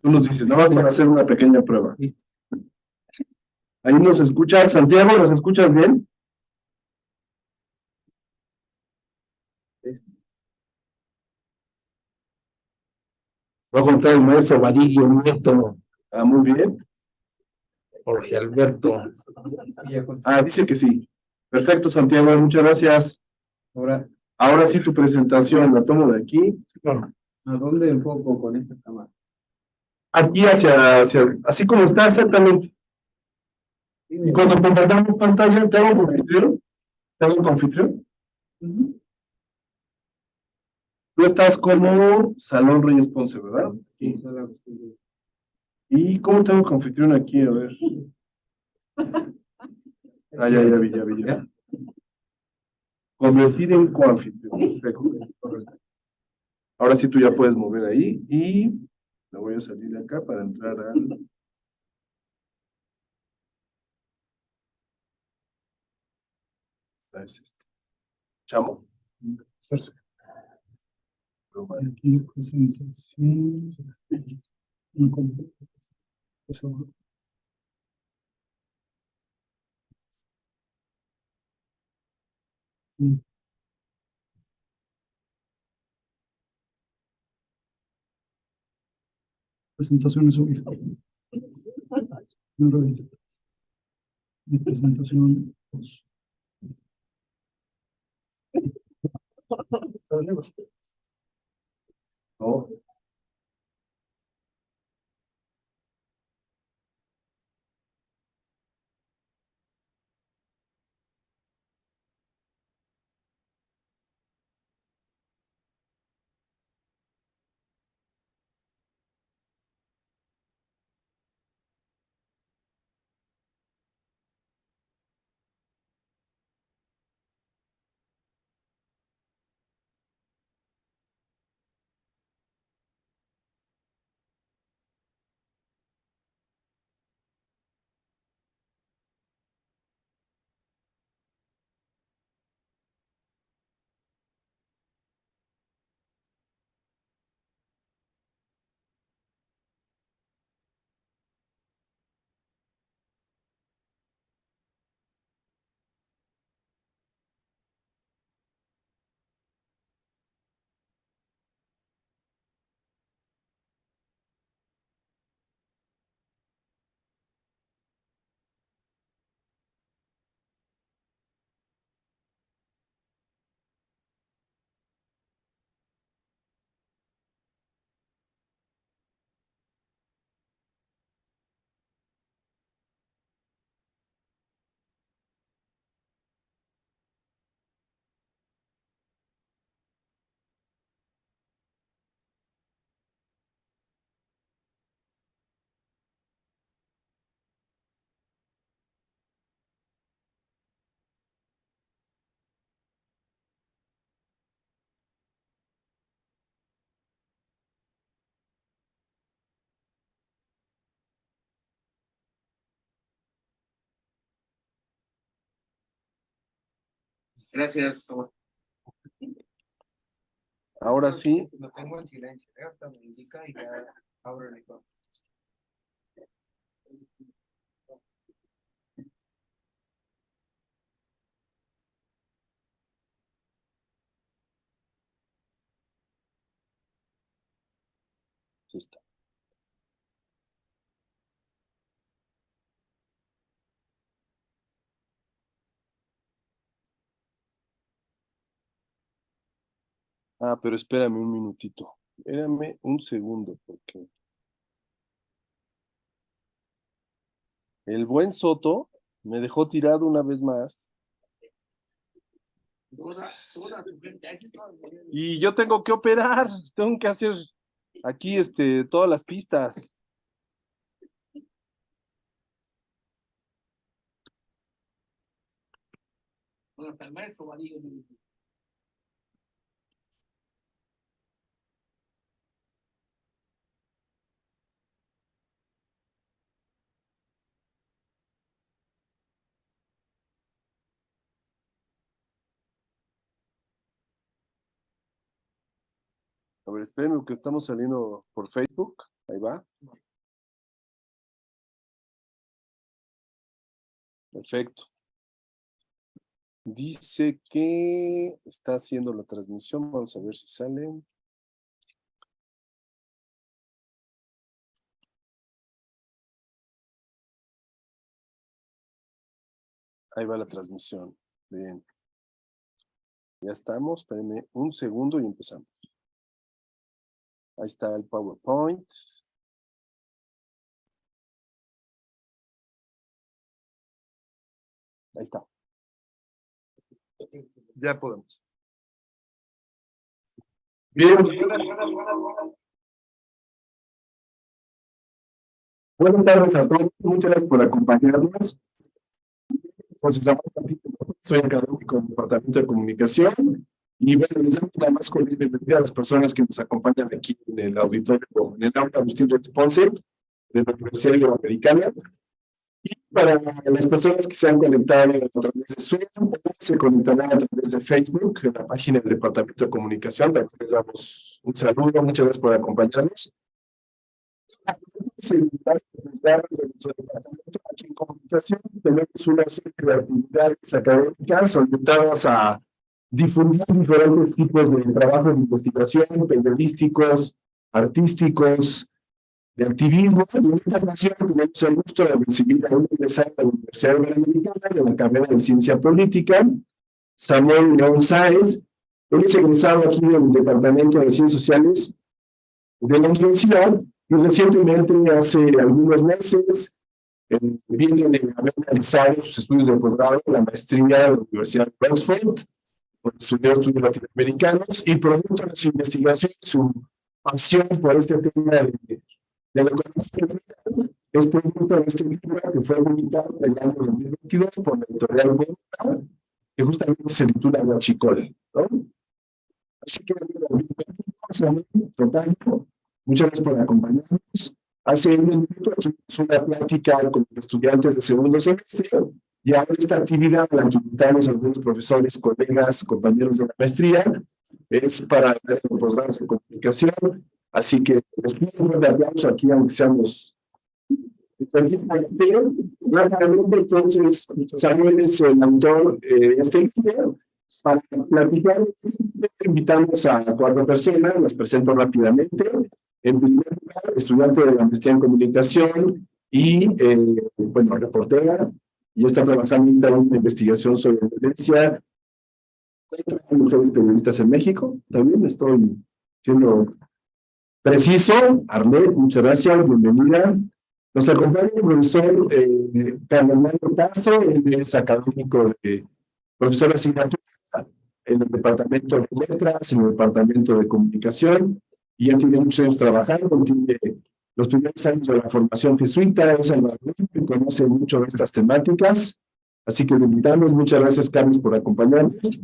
Tú nos dices, nada más para hacer una pequeña prueba. Ahí nos escuchas, Santiago, ¿nos escuchas bien? Va a contar el maestro Vadillo Nieto, Ah, muy bien. Jorge Alberto. Ah, dice que sí. Perfecto, Santiago, muchas gracias. Ahora, Ahora sí tu presentación, la tomo de aquí. ¿a dónde enfoco con esta cámara? Aquí así como está exactamente. Y cuando compartamos pantalla, ¿te hago confitrión? ¿Te hago confitrión? Ujú. Tú estás como Salón Reyes Ponce, ¿verdad? Sí, solo acostumbré. ¿Y cómo tengo confitrión aquí? A ver. Ah, ya vi. ¿Ya? Convertir en coanfitrión. Perfecto. Ahora sí tú ya puedes mover ahí y me voy a salir de acá para entrar al... Es este. Chamo. Aquí presentación. Presentaciones hoy. Mi presentación. ¿No? Gracias. Ahora sí. Lo tengo en silencio. Ahorita me indica y ya abro el icono. Sí está. Ah, pero espérame un minutito. Espérame un segundo, porque el buen Soto me dejó tirado una vez más. Y yo tengo que operar, tengo que hacer aquí todas las pistas. Bueno, el maestro Vadillo. A ver, espérenme que estamos saliendo por Facebook. Ahí va. Perfecto. Dice que está haciendo la transmisión. Vamos a ver si sale. Ahí va la transmisión. Bien. Ya estamos. Espérenme un segundo y empezamos. Ahí está el PowerPoint. Ahí está. Ya podemos. Bien. Buenas tardes a todos. Muchas gracias por acompañarnos. José Samuel Martínez, soy académico del Departamento de Comunicación. Y bueno, les damos la más cordial bienvenida a las personas que nos acompañan aquí en el auditorio, en el aula Agustín Reyes Ponce de la Universidad Iberoamericana. Y para las personas que se han conectado a través de Zoom, se conectarán a través de Facebook, en la página del Departamento de Comunicación. Les damos un saludo, muchas gracias por acompañarnos. Desde nuestro departamento aquí en comunicación tenemos una serie de actividades académicas orientadas a difundir diferentes tipos de trabajos de investigación, periodísticos, artísticos, de activismo. Y en esta ocasión tenemos el gusto de recibir a un egresado de la Universidad Iberoamericana de la carrera de Ciencia Política, Samuel León Sáenz. Él es egresado aquí del Departamento de Ciencias Sociales de la universidad y recientemente, hace algunos meses, viene de haber realizado sus estudios de posgrado, la maestría de la Universidad de Oxford, donde estudió estudios latinoamericanos, y producto de su investigación, su pasión por este tema de la economía es producto de este libro que fue publicado en el año 2022 por la editorial Boca, que justamente se titula Huachicol, ¿no? Así que, total, muchas gracias por acompañarnos. Hace unos minutos tuvimos una plática con estudiantes de segundo semestre y ahora esta actividad a la que invitamos a algunos profesores, colegas, compañeros de la maestría, es para los posgrados de comunicación. Así que les pido un fuerte aplauso aquí, aunque seamos. Rápidamente, entonces, Samuel es el autor de este libro. Para platicar, invitamos a 4 personas, las presento rápidamente. En primer lugar, estudiante de la maestría en comunicación y, bueno, reportera, y está trabajando en una investigación sobre violencia contra mujeres periodistas en México. También estoy siendo preciso. Arlet, muchas gracias, bienvenida. Nos acompaña el profesor Carlos Mario Castro, él es académico de profesor de asignatura en el departamento de letras, en el departamento de comunicación, y ya tiene muchos años trabajando, tiene los primeros años de la formación jesuita, es salvadoreño y conoce mucho de estas temáticas, así que lo invitamos. Muchas gracias, Carlos, por acompañarnos.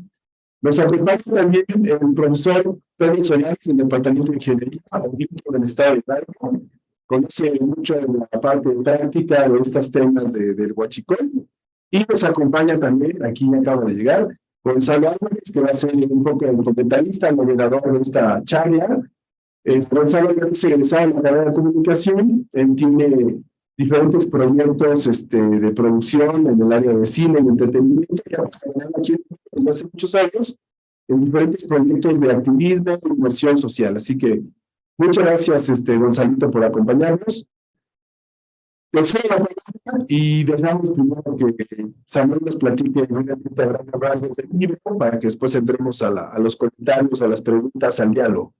Nos acompaña también el profesor Pedro Solares del departamento de ingeniería del estado de Hidalgo. Conoce mucho de la parte práctica de estos temas del Huachicol, y nos acompaña también, aquí acaba de llegar, Gonzalo Álvarez, que va a ser un poco el comentarista, el moderador de esta charla. Gonzalo Álvarez, egresado en la carrera de comunicación, tiene diferentes proyectos de producción en el área de cine y entretenimiento, y ha trabajado aquí desde hace muchos años en diferentes proyectos de activismo y inversión social. Así que muchas gracias, Gonzalito, por acompañarnos. Y dejamos primero que Samuel nos platique brevemente a grandes rasgos del libro para que después entremos a los comentarios, a las preguntas, al diálogo.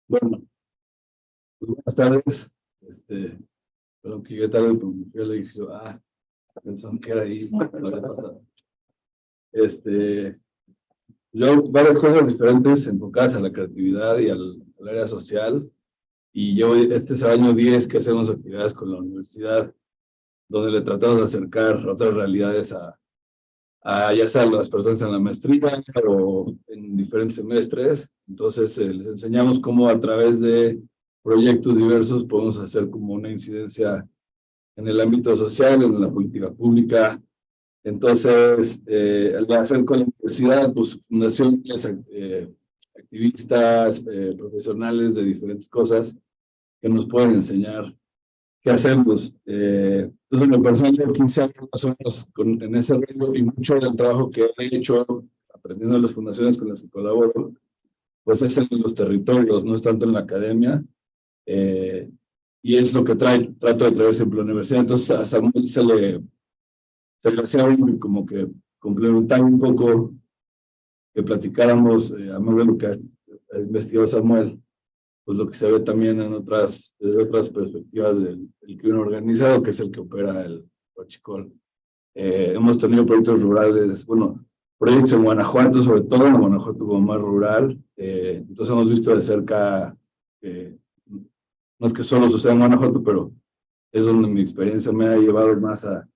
Bueno, buenas tardes. Perdón que llegué tarde porque me fui al edificio. Pensaron que era ahí. Yo varias cosas diferentes enfocadas a la creatividad y al área social. Y yo, este es el año 10 que hacemos actividades con la universidad, donde le tratamos de acercar otras realidades a ya sea las personas en la maestría o en diferentes semestres. Entonces, les enseñamos cómo a través de proyectos diversos podemos hacer como una incidencia en el ámbito social, en la política pública. Entonces, al hacer con la universidad, pues fundaciones, activistas, profesionales de diferentes cosas, que nos pueden enseñar qué hacemos. Entonces, en lo personal, llevo 15 años más o menos en ese rollo, y mucho del trabajo que he hecho aprendiendo de las fundaciones con las que colaboro, pues es en los territorios, no es tanto en la academia, y es lo que trato de traer siempre a la universidad. Entonces a Samuel se le hacía como que complementar un poco, que platicáramos a más de lo que ha investigado Samuel, pues lo que se ve también desde otras perspectivas del crimen organizado, que es el que opera el Huachicol. Hemos tenido proyectos rurales, bueno, proyectos en Guanajuato, sobre todo en Guanajuato como más rural. Entonces hemos visto de cerca, no es que solo suceda en Guanajuato, pero es donde mi experiencia me ha llevado más a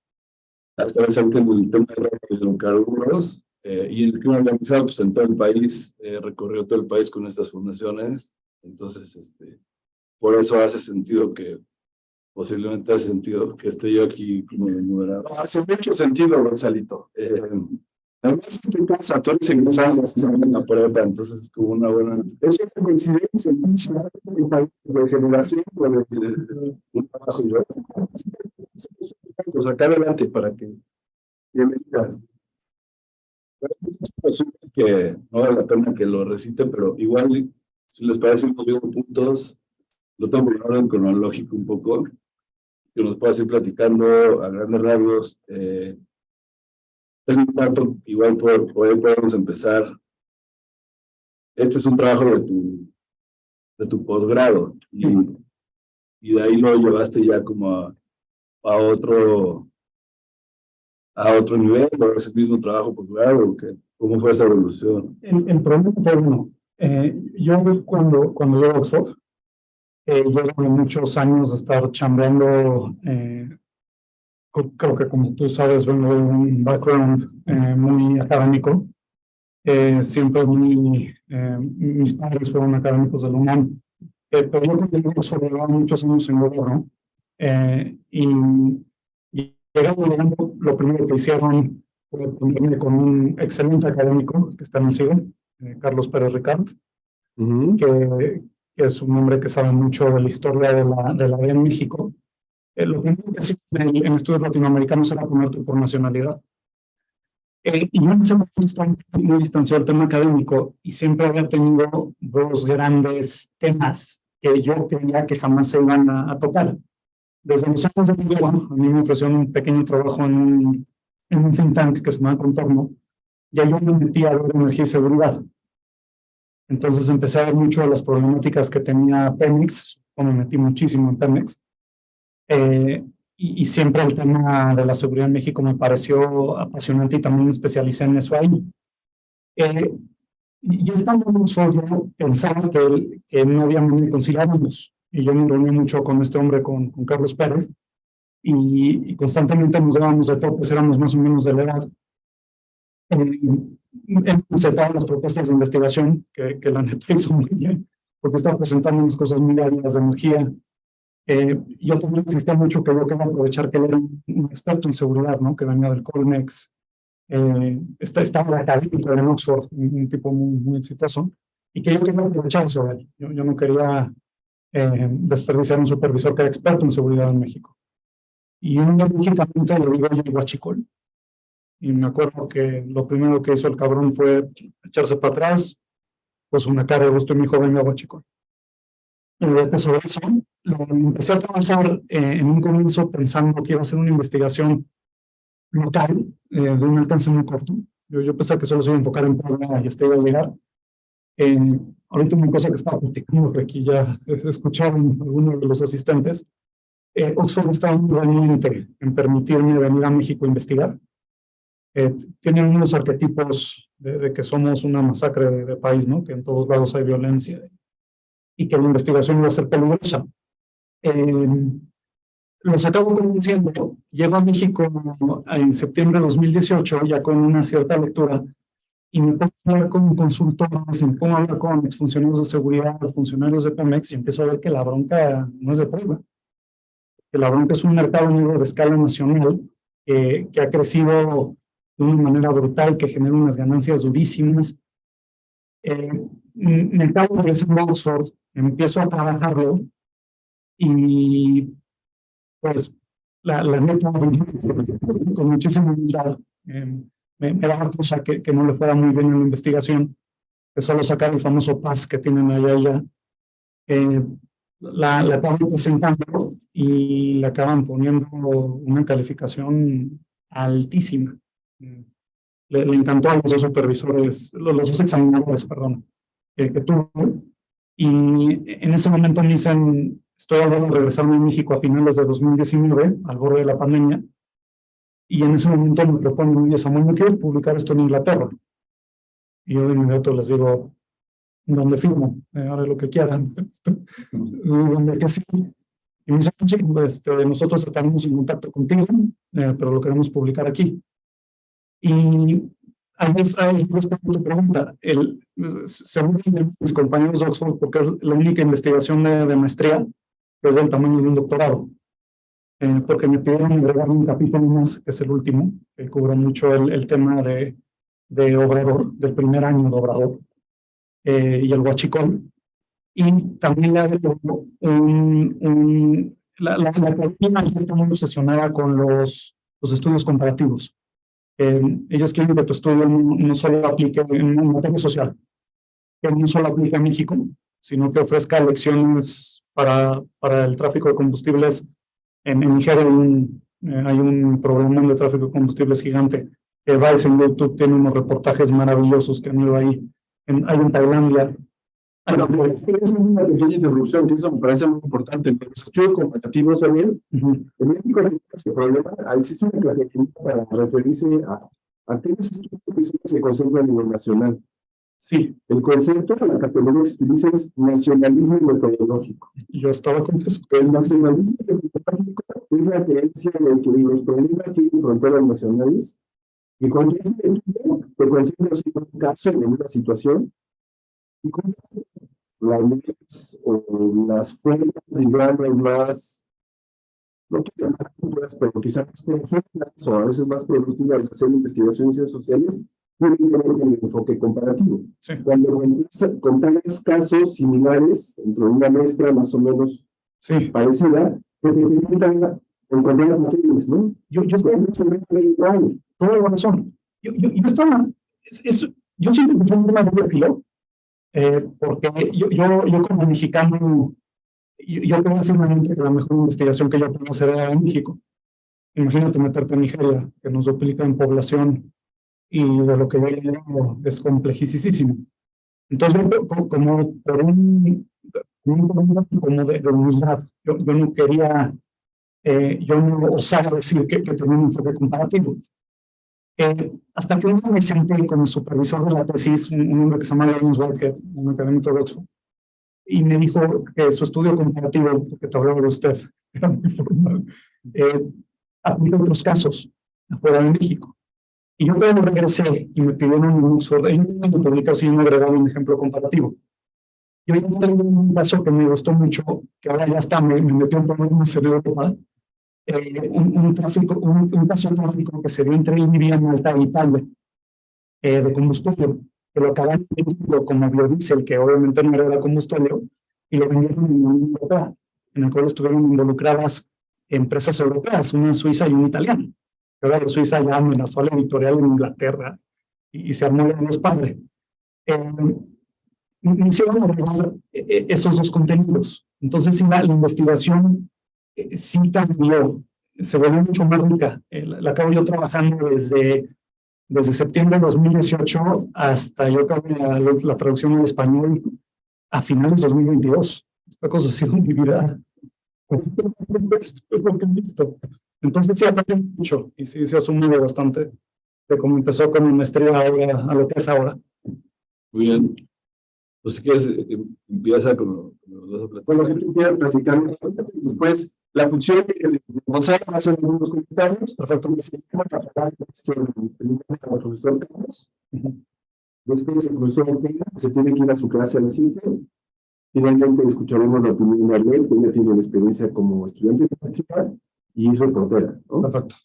estar cerca del tema de los hidrocarburos, y el crimen organizado, pues en todo el país, recorrió todo el país con estas fundaciones. Entonces, por eso hace sentido que, posiblemente hace sentido que esté yo aquí como moderador. Hace mucho sentido, Gonzalito. Además, es que pasa, tú eres egresado En la prepa, entonces es como una buena... es una coincidencia de generación, un trabajo y yo. pues acá adelante para que bienvenidas. Que no vale la pena que lo recite, pero igual, si les parece, unos 10 puntos, lo tengo en orden cronológico un poco, que nos pueda ir platicando a grandes rasgos. Tengo un dato, igual por ahí podemos empezar. Este es un trabajo de tu posgrado, y de ahí lo llevaste ya como a otro nivel, o es el mismo trabajo posgrado, o qué. ¿Cómo fue esa evolución? El problema fue uno. Yo cuando llego a Oxford, llevo muchos años de estar chambeando. Creo que como tú sabes, vengo de un background muy académico. Siempre mis padres fueron académicos de la UNAM. Pero yo cuando llego a Oxford llevaba muchos años en gobierno. Y llegando, lo primero que hicieron fue ponerme con un excelente académico que está en el SIGO, Carlos Pérez Ricard, que es un hombre que sabe mucho de la historia de la DEA en México. Lo primero que hacía en estudios latinoamericanos era ponerte por nacionalidad. Y yo en ese momento estaba muy distanciado del tema académico, y siempre había tenido dos grandes temas que yo creía que jamás se iban a tocar. Desde los años de gobierno, a mí me ofrecieron un pequeño trabajo en un think tank que se llama Contorno, y ahí yo me metí a ver energía y seguridad. Entonces empecé a ver mucho de las problemáticas que tenía Pemex, o me metí muchísimo en Pemex, y siempre el tema de la seguridad en México me pareció apasionante, y también me especialicé en eso ahí. Y estando en Oxford, yo pensaba que no había manera de conciliarnos, y yo me reuní mucho con este hombre, con Carlos Pérez, y constantemente nos dábamos de topes, éramos más o menos de la edad. Él presentaba las propuestas de investigación, que la neta hizo muy bien, porque estaba presentando unas cosas muy áreas de energía. Yo también insistía mucho que yo quería aprovechar que él era un experto en seguridad, ¿no? Que venía del Colmex, estaba académico en Oxford, un tipo muy exitoso, y que yo quería aprovechar eso de él. Yo no quería desperdiciar un supervisor que era experto en seguridad en México. Y un día mágicamente le digo yo a Huachicol, y me acuerdo que lo primero que hizo el cabrón fue echarse para atrás, pues una cara de gusto, y me dijo: venga, Huachicol. Y después sobre eso, empecé a trabajar en un comienzo pensando que iba a ser una investigación local, de un alcance muy corto. Yo pensé que solo se iba a enfocar en Puebla y iba a llegar. Ahorita una cosa que estaba platicando, que aquí ya escucharon algunos de los asistentes, Oxford estaba muy valiente en permitirme venir a México a investigar. Tienen unos arquetipos de que somos una masacre de país, ¿no? Que en todos lados hay violencia, y que la investigación iba a ser peligrosa. Los acabo convenciendo. Llego a México en septiembre de 2018, ya con una cierta lectura, y me pongo a hablar con consultores, me pongo a hablar con exfuncionarios de seguridad, funcionarios de Pemex, y empiezo a ver que la bronca no es de Puebla, que la bronca es un mercado negro de escala nacional, que ha crecido de una manera brutal, que genera unas ganancias durísimas. Me acabo de regresar a Oxford, empiezo a trabajarlo, Y pues la neta, con muchísima humildad, me daba cosa que no le fuera muy bien en la investigación, que solo sacar el famoso PAS que tienen allá. La acaban presentando y la acaban poniendo una calificación altísima. Le encantó a los dos supervisores, los dos examinadores, perdón, que tuvo. Y en ese momento me dicen, estoy hablando de regresarme a México a finales de 2019, al borde de la pandemia, y en ese momento me proponen, oye, Samuel, ¿no quieres publicar esto en Inglaterra? Y yo de inmediato les digo, ¿dónde firmo? Haré lo que quieran. Donde que sí. Y me dicen, sí, nosotros estaremos en contacto contigo, pero lo queremos publicar aquí. Y ahí respondo a tu pregunta. Según mis compañeros de Oxford, porque es la única investigación de maestría que es del tamaño de un doctorado, porque me pidieron agregar un capítulo más, que es el último, que cubre mucho el tema de Obrador, del primer año de Obrador, y el huachicol. Y también le agrego la academia está muy obsesionada con los estudios comparativos. Ellos quieren que tu estudio no solo aplique en materia social, que no solo aplique en México, sino que ofrezca lecciones para el tráfico de combustibles. En Nigeria hay un problema de tráfico de combustibles gigante. Vice en YouTube tiene unos reportajes maravillosos que han ido ahí. Hay en Tailandia. Bueno, es una pequeña interrupción, que eso me parece muy importante. En los estudios comparativos, Daniel, en México hay ese problema. Existe una clasificación para referirse a aquellos estudios que se concentran a nivel nacional. Sí, el concepto, la categoría que se utiliza es nacionalismo metodológico. Yo estaba con eso. El nacionalismo metodológico es la creencia de que los problemas tienen fronteras nacionales y cuando es te concentras en un caso, en una situación, y con las leyes o las fuerzas, digamos, más, no quiero llamar culturas, pero quizás más profundas o a veces más productivas de hacer investigaciones sociales, tienen que ver con el enfoque comparativo. Sí. Cuando comparas casos similares entre una muestra más o menos parecida, que te permitan encontrar patrones, ¿no? Yo estoy en toda la razón. Yo siempre que fue un tema de filo, porque yo como mexicano, yo creo firmemente que la mejor investigación que yo puedo hacer era en México. Imagínate meterte en Nigeria, que nos duplica en población, y de lo que yo leo es complejísimo. Entonces, como por un como de humildad, yo no quería, yo no osaba decir que tenía un enfoque comparativo. Hasta que un día me senté con el supervisor de la tesis, un hombre que se llama James Whitehead, un académico de Oxford, y me dijo que su estudio comparativo, porque te hablaba de usted, era muy formal, aplica otros casos afuera de México. Y yo cuando regresé y me pidieron un Oxford, en un año publicación me agregaron un ejemplo comparativo. Yo encontré un caso que me gustó mucho, que ahora ya está, me metió un problema en Europa, un caso de tráfico que se dio entre Libia, Malta e Italia, de combustible, que lo acaban vendiendo como biodiesel, que obviamente no era combustible, y lo vendieron en la Unión Europea, en el cual estuvieron involucradas empresas europeas, una suiza y una italiana. Ahora la Suiza ya amenazó a la editorial en Inglaterra y se armó la los padres. Me hicieron agregar esos dos contenidos. Entonces, la investigación sí cambió, se volvió mucho más rica. La acabo yo trabajando desde septiembre de 2018 hasta yo acabé la traducción en español a finales de 2022. Esta cosa ha sido mi vida. Es lo que he visto. Entonces sí aprendió mucho y sí se ha asumido bastante de cómo empezó con mi maestría a lo que es ahora. Muy bien. Pues si quieres, empieza con los dos a Bueno, lo que tú quieras platicar, después la función de Gonzalo va a hacer algunos comentarios, perfecto, me siento para hablar de esto primero con el profesor Carlos, después el profesor Ortega, que se tiene que ir a su clase a las 5, finalmente escucharemos la opinión de Ariel, que ella tiene la experiencia como estudiante de maestría y reportera, ¿no? Perfecto.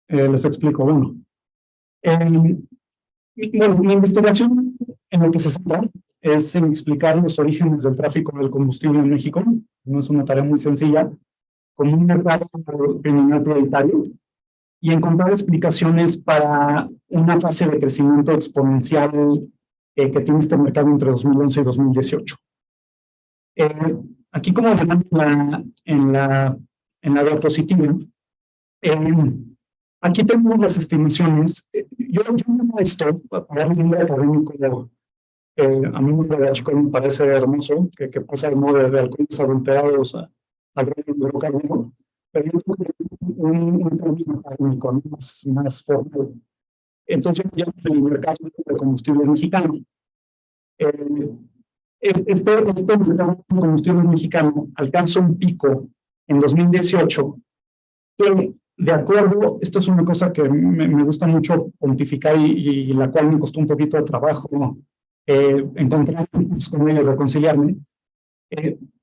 Les explico, bueno. Mi investigación en lo que se centra es en explicar los orígenes del tráfico del combustible en México no es una tarea muy sencilla, como un mercado criminal prioritario y encontrar explicaciones para una fase de crecimiento exponencial que tiene este mercado entre 2011 y 2018. Aquí, como verán en la diapositiva, aquí tenemos las estimaciones. Yo llamo esto, para darle un nombre académico, a mí me parece hermoso, que pasa de moda de alcoholes adulterados al régimen hidrocarburo, pero yo creo que un término académico más formal. Entonces, ya el mercado de combustibles mexicano. Este mercado de combustibles mexicano alcanza un pico en 2018 que, de acuerdo, esto es una cosa que me gusta mucho pontificar y la cual me costó un poquito de trabajo encontrar con ella y reconciliarme,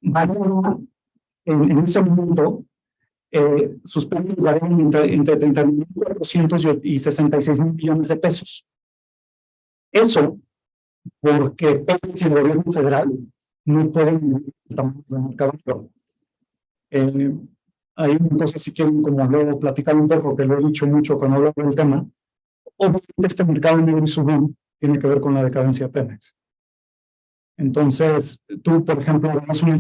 variaba en ese momento, sus precios variaban entre 30.400 y 66.000 millones de pesos. Eso porque Pemex y el gobierno federal no pueden estamos en el mercado. Hay una cosa, si quieren, como luego platicar un poco, que lo he dicho mucho cuando hablo del tema. Obviamente, este mercado negro y su boom tiene que ver con la decadencia de Pemex. Entonces, tú, por ejemplo, ves una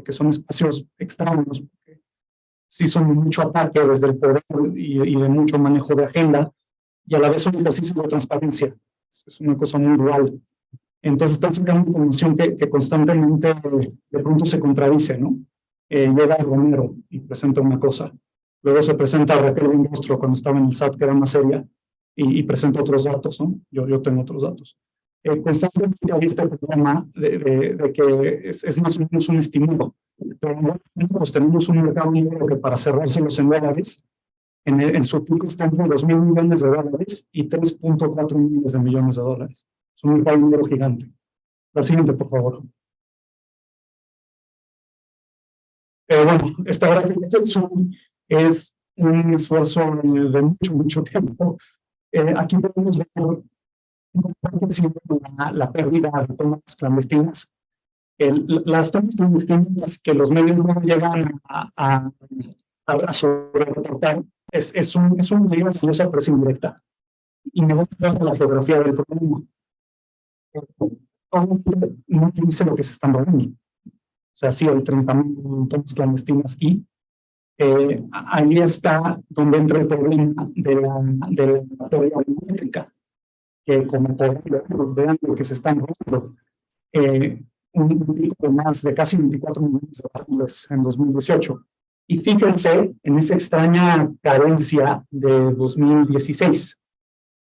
que son espacios extraños, porque sí son mucho ataque desde el poder y de mucho manejo de agenda, y a la vez son ejercicios de transparencia. Es una cosa muy dual. Entonces, están sacando información que constantemente de pronto se contradice, ¿no? Llega Romero y presenta una cosa. Luego se presenta Raquel Buenrostro cuando estaba en el SAT, que era más seria, y presenta otros datos, ¿no? Yo tengo otros datos. Constantemente hay este problema de que es más o menos un estímulo. Pero bueno, pues tenemos un mercado negro que para cerrárselos en dólares, en su pico está entre 2.000 millones de dólares y 3.4 millones de millones de dólares. Es un mercado negro gigante. La siguiente, por favor. Bueno, esta gráfica es un esfuerzo de mucho tiempo. Aquí podemos ver la pérdida de tomas clandestinas. Las tomas clandestinas que los medios no llegan a sobrereportar es un río de esa presión directa. Y me voy a dar la fotografía del problema. No dice lo que se están robando. O sea, sí, hay 30.000 tomas clandestinas y ahí está donde entra el problema de la teoría biométrica, que como vean lo que se están robando, un pico de más de casi 24 millones de barriles en 2018. Y fíjense en esa extraña carencia de 2016.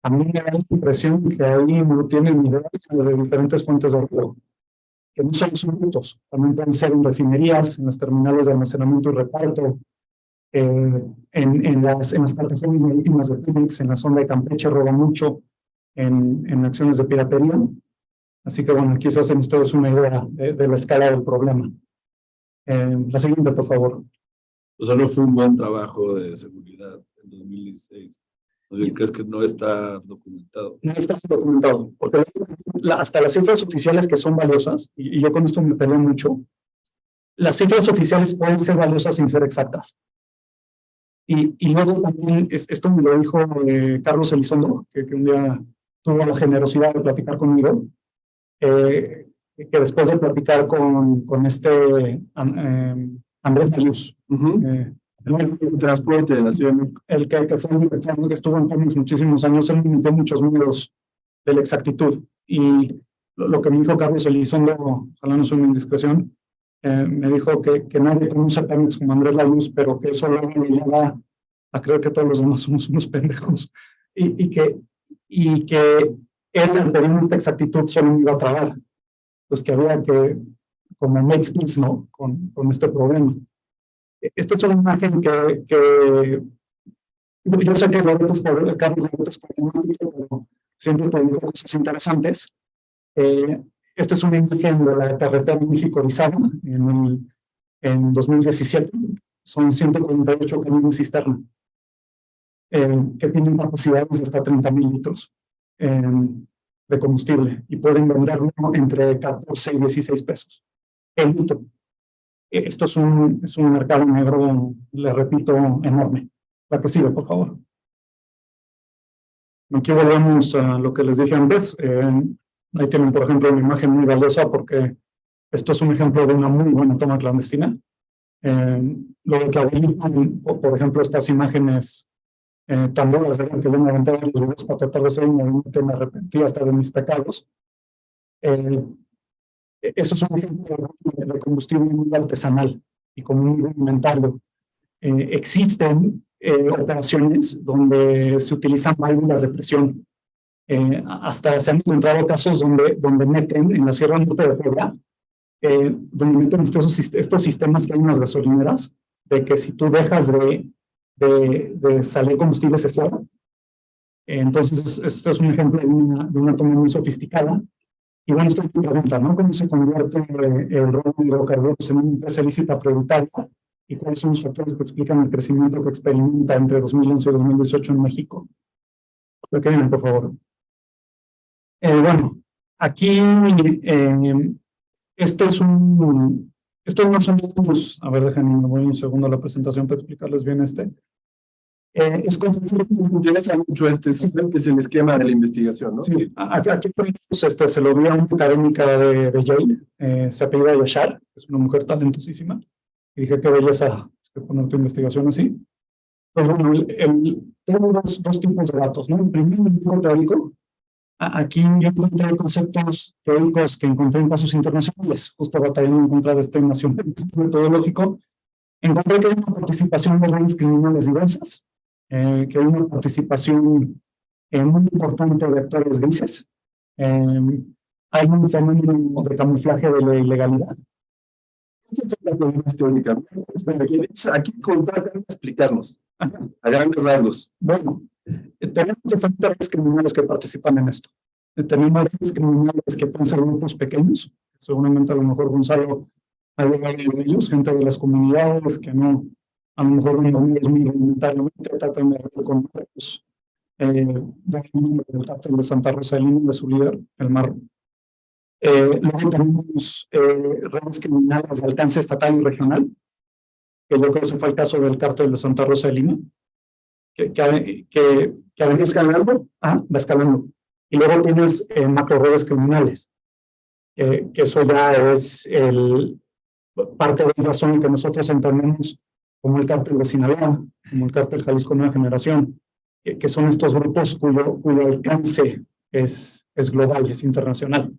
A mí me da la impresión que ahí no tienen idea de diferentes fuentes de robo, que no son brutos, también pueden ser en refinerías, en las terminales de almacenamiento y reparto, en las plataformas marítimas de Pemex, en la zona de Campeche roban mucho, en acciones de piratería. Así que bueno, aquí se hacen ustedes una idea de la escala del problema. La siguiente, por favor. O sea, no fue un buen trabajo de seguridad en 2016. ¿Crees que no está documentado? No está documentado, porque hasta las cifras oficiales que son valiosas, y yo con esto me peleo mucho, las cifras oficiales pueden ser valiosas sin ser exactas. Y luego también, esto me lo dijo Carlos Elizondo, que un día tuvo la generosidad de platicar conmigo, que después de platicar con Andrés Mayús, el transporte de la Ciudad de México. El que fue un director que estuvo en Pemex muchísimos años, él me dio muchos números de la exactitud. Y lo que me dijo Carlos Elizondo, ojalá no sea una indiscreción, me dijo que nadie conoce a Pemex como Andrés Layuz, pero que eso luego me lleva a creer que todos los demás somos unos pendejos. Y que él, al pedir esta exactitud, solo me iba a trabar. Pues que había que, como make peace, ¿no? Con este problema. Esta es una imagen que yo sé que Carlos es problemático, pero siempre te digo cosas interesantes. Esta es una imagen de la carretera México-Orizaba en 2017. Son 148 camiones cisterna que tienen capacidades de hasta 30,000 litros de combustible y pueden venderlo entre 14 y 16 pesos el litro. Esto es un mercado negro, le repito, enorme. La que sigue, por favor. Aquí volvemos a lo que les dije antes. Ahí tienen, por ejemplo, una imagen muy valiosa porque esto es un ejemplo de una muy buena toma clandestina. Lo de Claudio, por ejemplo, estas imágenes tan buenas de que yo me aventaba los videos para tratar de ser un movimiento, me arrepentí hasta de mis pecados. Eso es un ejemplo de combustible muy artesanal y como muy rudimentario. Existen operaciones donde se utilizan válvulas de presión. Hasta se han encontrado casos donde meten en la Sierra Norte de Puebla, donde meten estos sistemas que hay en las gasolineras, de que si tú dejas de salir combustible se cierra. Entonces, esto es un ejemplo de una toma muy sofisticada. Y bueno, esto es mi pregunta, ¿no? ¿Cómo se convierte el robo de hidrocarburos en una empresa ilícita prioritaria? ¿Y cuáles son los factores que explican el crecimiento que experimenta entre 2011 y 2018 en México? Lo que vienen, por favor. Bueno, aquí estos no son unos, a ver, déjenme, me voy un segundo a la presentación para explicarles bien es como Me interesa mucho simplemente es el esquema de la investigación, ¿no? sí, aquí ponemos se lo vi a una académica de Yale, se apellida Yashar, es una mujer talentosísima, y dije, qué belleza poner tu investigación así. Pues bueno, tengo dos tipos de datos, ¿no? El primero, el tipo teórico. Aquí yo encontré conceptos teóricos que encontré en casos internacionales, justo batallando en contra de esta innovación metodológico. Encontré que hay una participación de redes criminales diversas, que hay una participación muy importante de actores grises, hay un fenómeno de camuflaje de la ilegalidad. Estas son las problemas teóricas. Aquí contar, explicarnos a grandes rasgos. Bueno, tenemos diferentes redes criminales que participan en esto. Tenemos redes criminales que pueden ser grupos pequeños, seguramente a lo mejor Gonzalo ha llegado de ellos, gente de las comunidades que no, a lo mejor muy voluntariamente tratan de hablar con otros, del cártel de Santa Rosa de Lima, de su líder, el Marro. Luego tenemos redes criminales de alcance estatal y regional, que yo creo que ese fue el caso del cártel de Santa Rosa de Lima, que además escalando, va escalando. Y luego tienes macro redes criminales, que eso ya es parte de la razón que nosotros entendemos como el cártel de Sinaloa, como el cártel Jalisco Nueva Generación, que son estos grupos cuyo alcance es global, es internacional.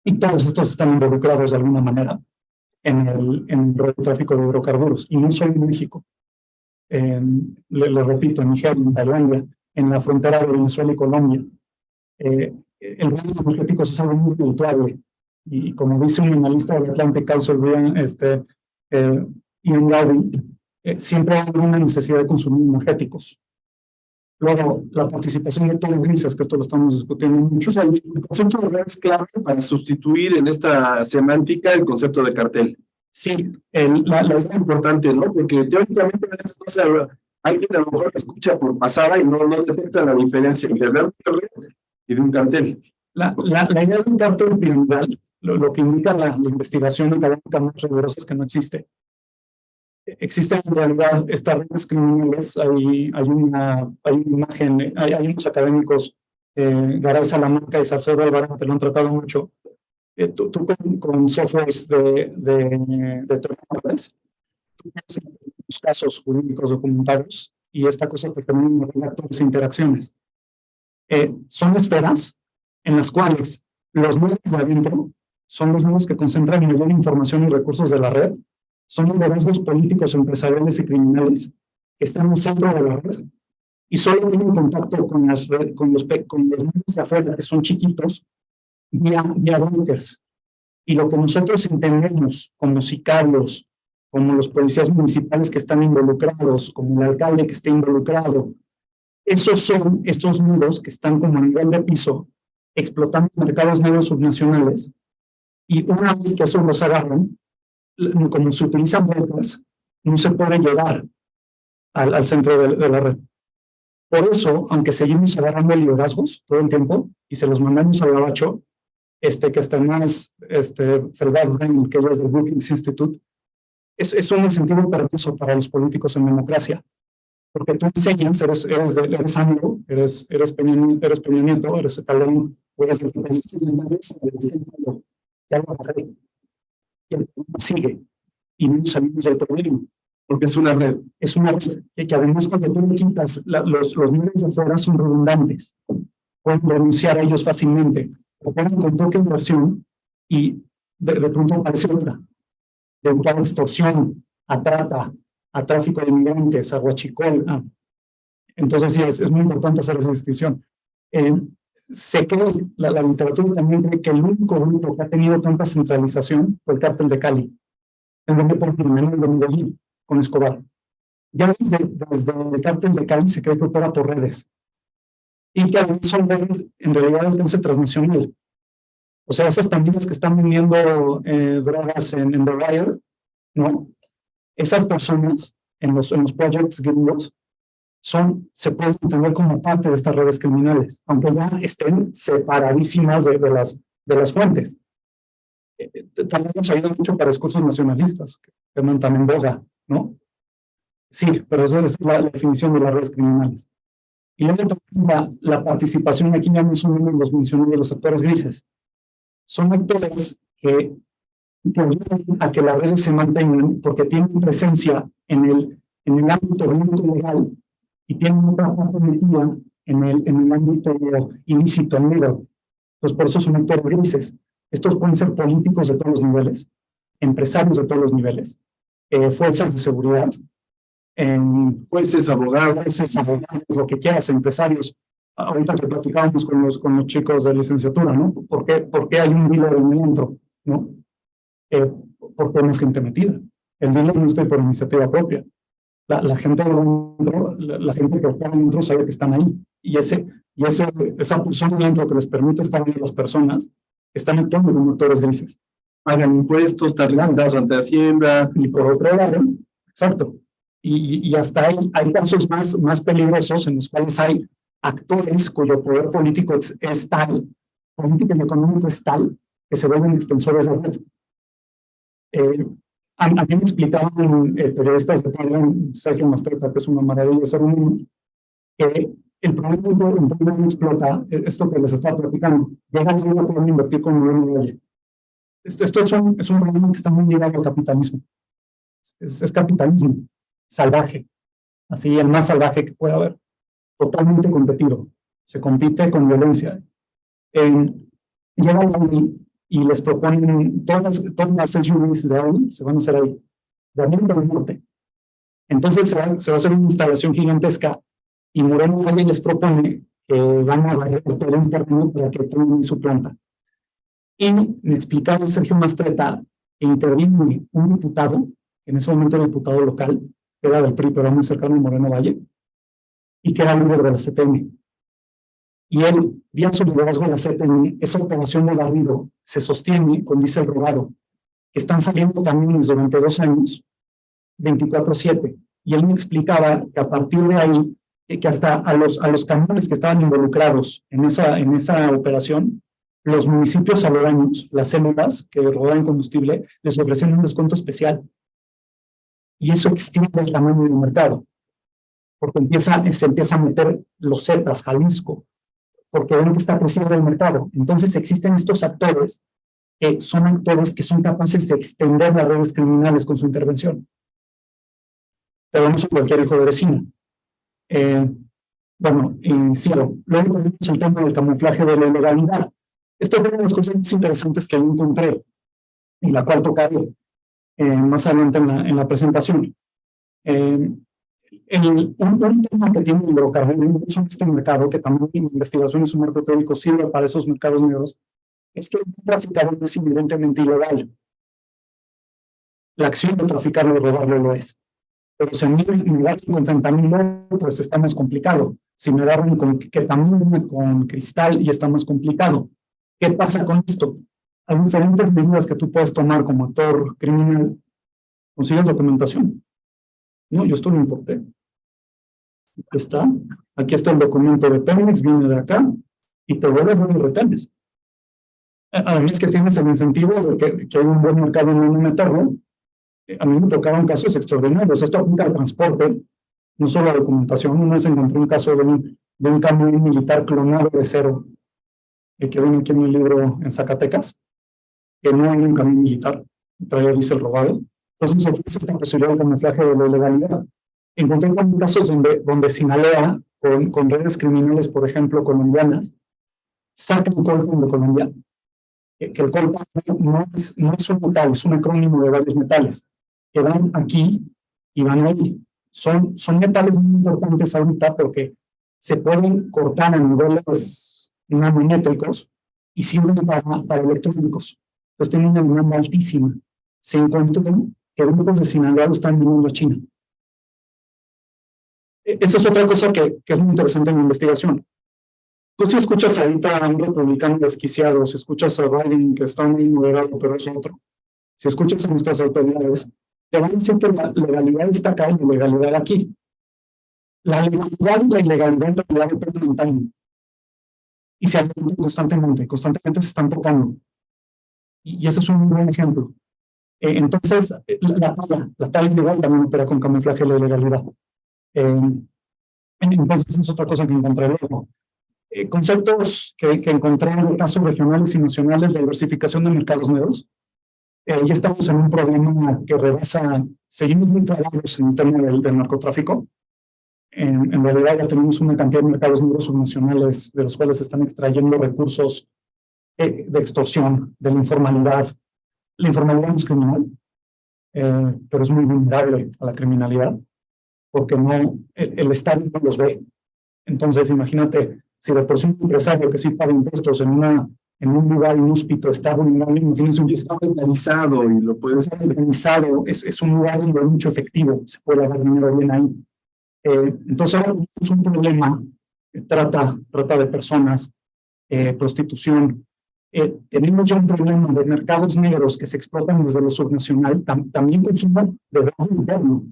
Y todos estos están involucrados de alguna manera en el tráfico de hidrocarburos, y no solo en México. Le repito, en Nigeria, en Tailandia, en la frontera de Venezuela y Colombia. El régimen energético es algo muy redituable, y como dice un analista del Atlantic Council, Ian Gowdy, siempre hay una necesidad de consumir energéticos. Luego, la participación de todos grises, que esto lo estamos discutiendo mucho. O sea, el concepto de red es clave para sustituir en esta semántica el concepto de cartel. Sí, la idea importante, ¿no? Porque teóricamente a veces no se alguien a lo mejor escucha por pasada y no detecta la diferencia entre red y de un cartel. La idea de un cartel piramidal, lo que indica la investigación académica más rigurosa es que no existe. Existen en realidad estas redes criminales, hay una imagen, hay unos académicos, Garay Salamanca y Salcedo Alvarado, que lo han tratado mucho. Tú con softwares de terminales, tú puedes los casos jurídicos documentarios y esta cosa que también actores e interacciones. Son esferas en las cuales los nodos de adentro son los nodos que concentran mayor información y recursos de la red, son liderazgos políticos, empresariales y criminales que están en el centro de la red y solo tienen contacto con los nodos de afuera, que son chiquitos, vía bunkers. Y lo que nosotros entendemos como sicarios, como los policías municipales que están involucrados, como el alcalde que está involucrado, esos son estos nodos que están como a nivel de piso, explotando mercados negros subnacionales, y una vez que eso los agarran, como se utilizan brokers, no se puede llegar al centro de la red. Por eso, aunque seguimos agarrando liderazgos todo el tiempo y se los mandamos al gabacho, que está más Felbert, que ella es del Brookings Institute, es un incentivo perverso para los políticos en democracia, porque tú enseñas, eres AMLO, eres Peña Nieto, eres Calderón, o eres el presidente, ya lo agarré, y el problema sigue, y no salimos del problema. Porque es una red. Es una red que además cuando tú le quitas, los medios de afuera son redundantes, pueden renunciar a ellos fácilmente, operan con poca inversión y de pronto aparece otra, de a extorsión, a trata, a tráfico de migrantes, a huachicol. Entonces sí, es muy importante hacer esa distinción. Sé que la literatura también cree que el único grupo que ha tenido tanta centralización fue el cártel de Cali, en donde por primero de Medellín, con Escobar. Ya desde el cártel de Cali se cree que opera por redes. Y que además son redes en realidad de alcance transnacional. O sea, esas pandillas que están vendiendo drogas en The Wire, ¿no? Esas personas en los projects gringos se pueden entender como parte de estas redes criminales, aunque ya estén separadísimas de las fuentes. También nos ayuda mucho para discursos nacionalistas, que andan tan en boga, ¿no? Sí, pero esa es la definición de las redes criminales. Y luego la participación, aquí ya más o menos los mencioné, de los actores grises. Son actores que ayudan a que las redes se mantengan porque tienen presencia en el ámbito legal y tienen otra parte metida en el ámbito ilícito, negro. Pues por eso son actores grises. Estos pueden ser políticos de todos los niveles, empresarios de todos los niveles, fuerzas de seguridad, Jueces, abogados, lo que quieras, empresarios. Ahorita que platicábamos con los chicos de licenciatura, ¿no? ¿Por qué hay un dealer en el antro? ¿No? Porque hay más gente metida. El dealer no está por iniciativa propia. La gente la gente que opera dentro sabe que están ahí. Y esa persona dentro que les permite estar ahí, las personas están actuando como actores grises. pagan impuestos, están registrados ante Hacienda. Y por otro lado, exacto. Y hasta hay casos más peligrosos en los cuales hay actores cuyo poder político es tal, político y económico es tal, que se vuelven extensores de red. A mí me explicaban periodistas de Telegram, Sergio Mastreta, que es una maravilla, ser un que el problema en Telegram no explota, esto que les estaba platicando, llegan y no pueden invertir con Moreno Valle. Esto es un problema que está muy ligado al capitalismo. Es capitalismo salvaje, así el más salvaje que pueda haber, totalmente competido, se compite con violencia. Llegan y les proponen todas las SUVs de hoy se van a hacer ahí, de América del Norte. Entonces se va a hacer una instalación gigantesca y Moreno Valle les propone que van a barrer todo un terreno para que tengan su planta. Y me explicaba Sergio Mastreta que intervino un diputado, en ese momento el diputado local, que era del PRI, pero muy cercano a Moreno Valle, y que era líder de la CTM. Y él, vía su liderazgo de la CTM, esa operación de barrido se sostiene con diésel robado, que están saliendo camiones durante 2 años, 24/7. Y él me explicaba que a partir de ahí, que hasta a los camiones que estaban involucrados en esa operación, los municipios aledaños, las células que rodaban combustible, les ofrecían un descuento especial. Y eso extiende el tamaño del mercado, porque se empieza a meter los Zetas, Jalisco, porque ven que está creciendo el mercado. Entonces existen estos actores que son actores que son capaces de extender las redes criminales con su intervención. Pero no son cualquier hijo de vecina. Bueno, y sigo. Luego tenemos el tema del camuflaje de la ilegalidad. Esto es una de las cosas más interesantes que yo encontré, y la cual tocaré más adelante en la presentación. Un tema que tiene el hidrocarburo en este mercado, que también en investigación es un marco teórico, sirve para esos mercados negros, es que el traficador es evidentemente ilegal. La acción de traficarlo y robarlo lo es. Pero si me da con fentanilo, pues está más complicado. Si me agarran con ketamina, con cristal, y está más complicado. ¿Qué pasa con esto? Hay diferentes medidas que tú puedes tomar como actor criminal. ¿Consigues documentación? No, yo esto lo importé. Aquí está el documento de Pemex, viene de acá, y te vuelves muy retenes. Además que tienes el incentivo de que hay un buen mercado en un meterlo. A mí me tocaron casos extraordinarios. Esto apunta al transporte, no solo a documentación. Una vez encontré un caso de un camión militar clonado de cero, que viene aquí en mi libro en Zacatecas, que no hay un camión militar, traía diésel robado. Entonces ofrece esta posibilidad de camuflaje de la ilegalidad. Encontré también casos donde Sinaloa, con redes criminales, por ejemplo, colombianas, sacan coltan de Colombia. Que el coltan no es un metal, es un acrónimo de varios metales, que van aquí y van ahí. Son metales muy importantes ahorita porque se pueden cortar a niveles nanométricos y sirven para electrónicos. Entonces tienen una demanda altísima. Se encontró que grupos de Sinaloa lo están viniendo a China. Esa es otra cosa que es muy interesante en la investigación. Tú si escuchas ahorita a un republicano desquiciado, si escuchas a Biden que está muy moderado, pero es otro. Si escuchas a nuestras autoridades, te van a decir que la legalidad está acá y la ilegalidad aquí. La legalidad y la ilegalidad en realidad dependen del timing. Y se alimentan constantemente se están tocando. Y ese es un buen ejemplo. Entonces, la tala ilegal también opera con camuflaje de la ilegalidad. Entonces, es otra cosa que encontré luego. Conceptos que encontré en casos regionales y nacionales de diversificación de mercados negros. Ya estamos en un problema que rebasa, seguimos muy trabados en el tema del narcotráfico. En realidad ya tenemos una cantidad de mercados negros subnacionales de los cuales se están extrayendo recursos de extorsión, de la informalidad. La informalidad no es criminal, pero es muy vulnerable a la criminalidad, porque no, el Estado no los ve. Entonces, imagínate, si de por sí un empresario que sí paga impuestos en un lugar inhóspito está vulnerable, no tienes un Está organizado y lo puedes. está organizado, es un lugar donde hay mucho efectivo, se puede ganar dinero bien ahí. Entonces, ahora es un problema, trata de personas, prostitución. Tenemos ya un problema de mercados negros que se explotan desde lo subnacional, también consumo de droga interno.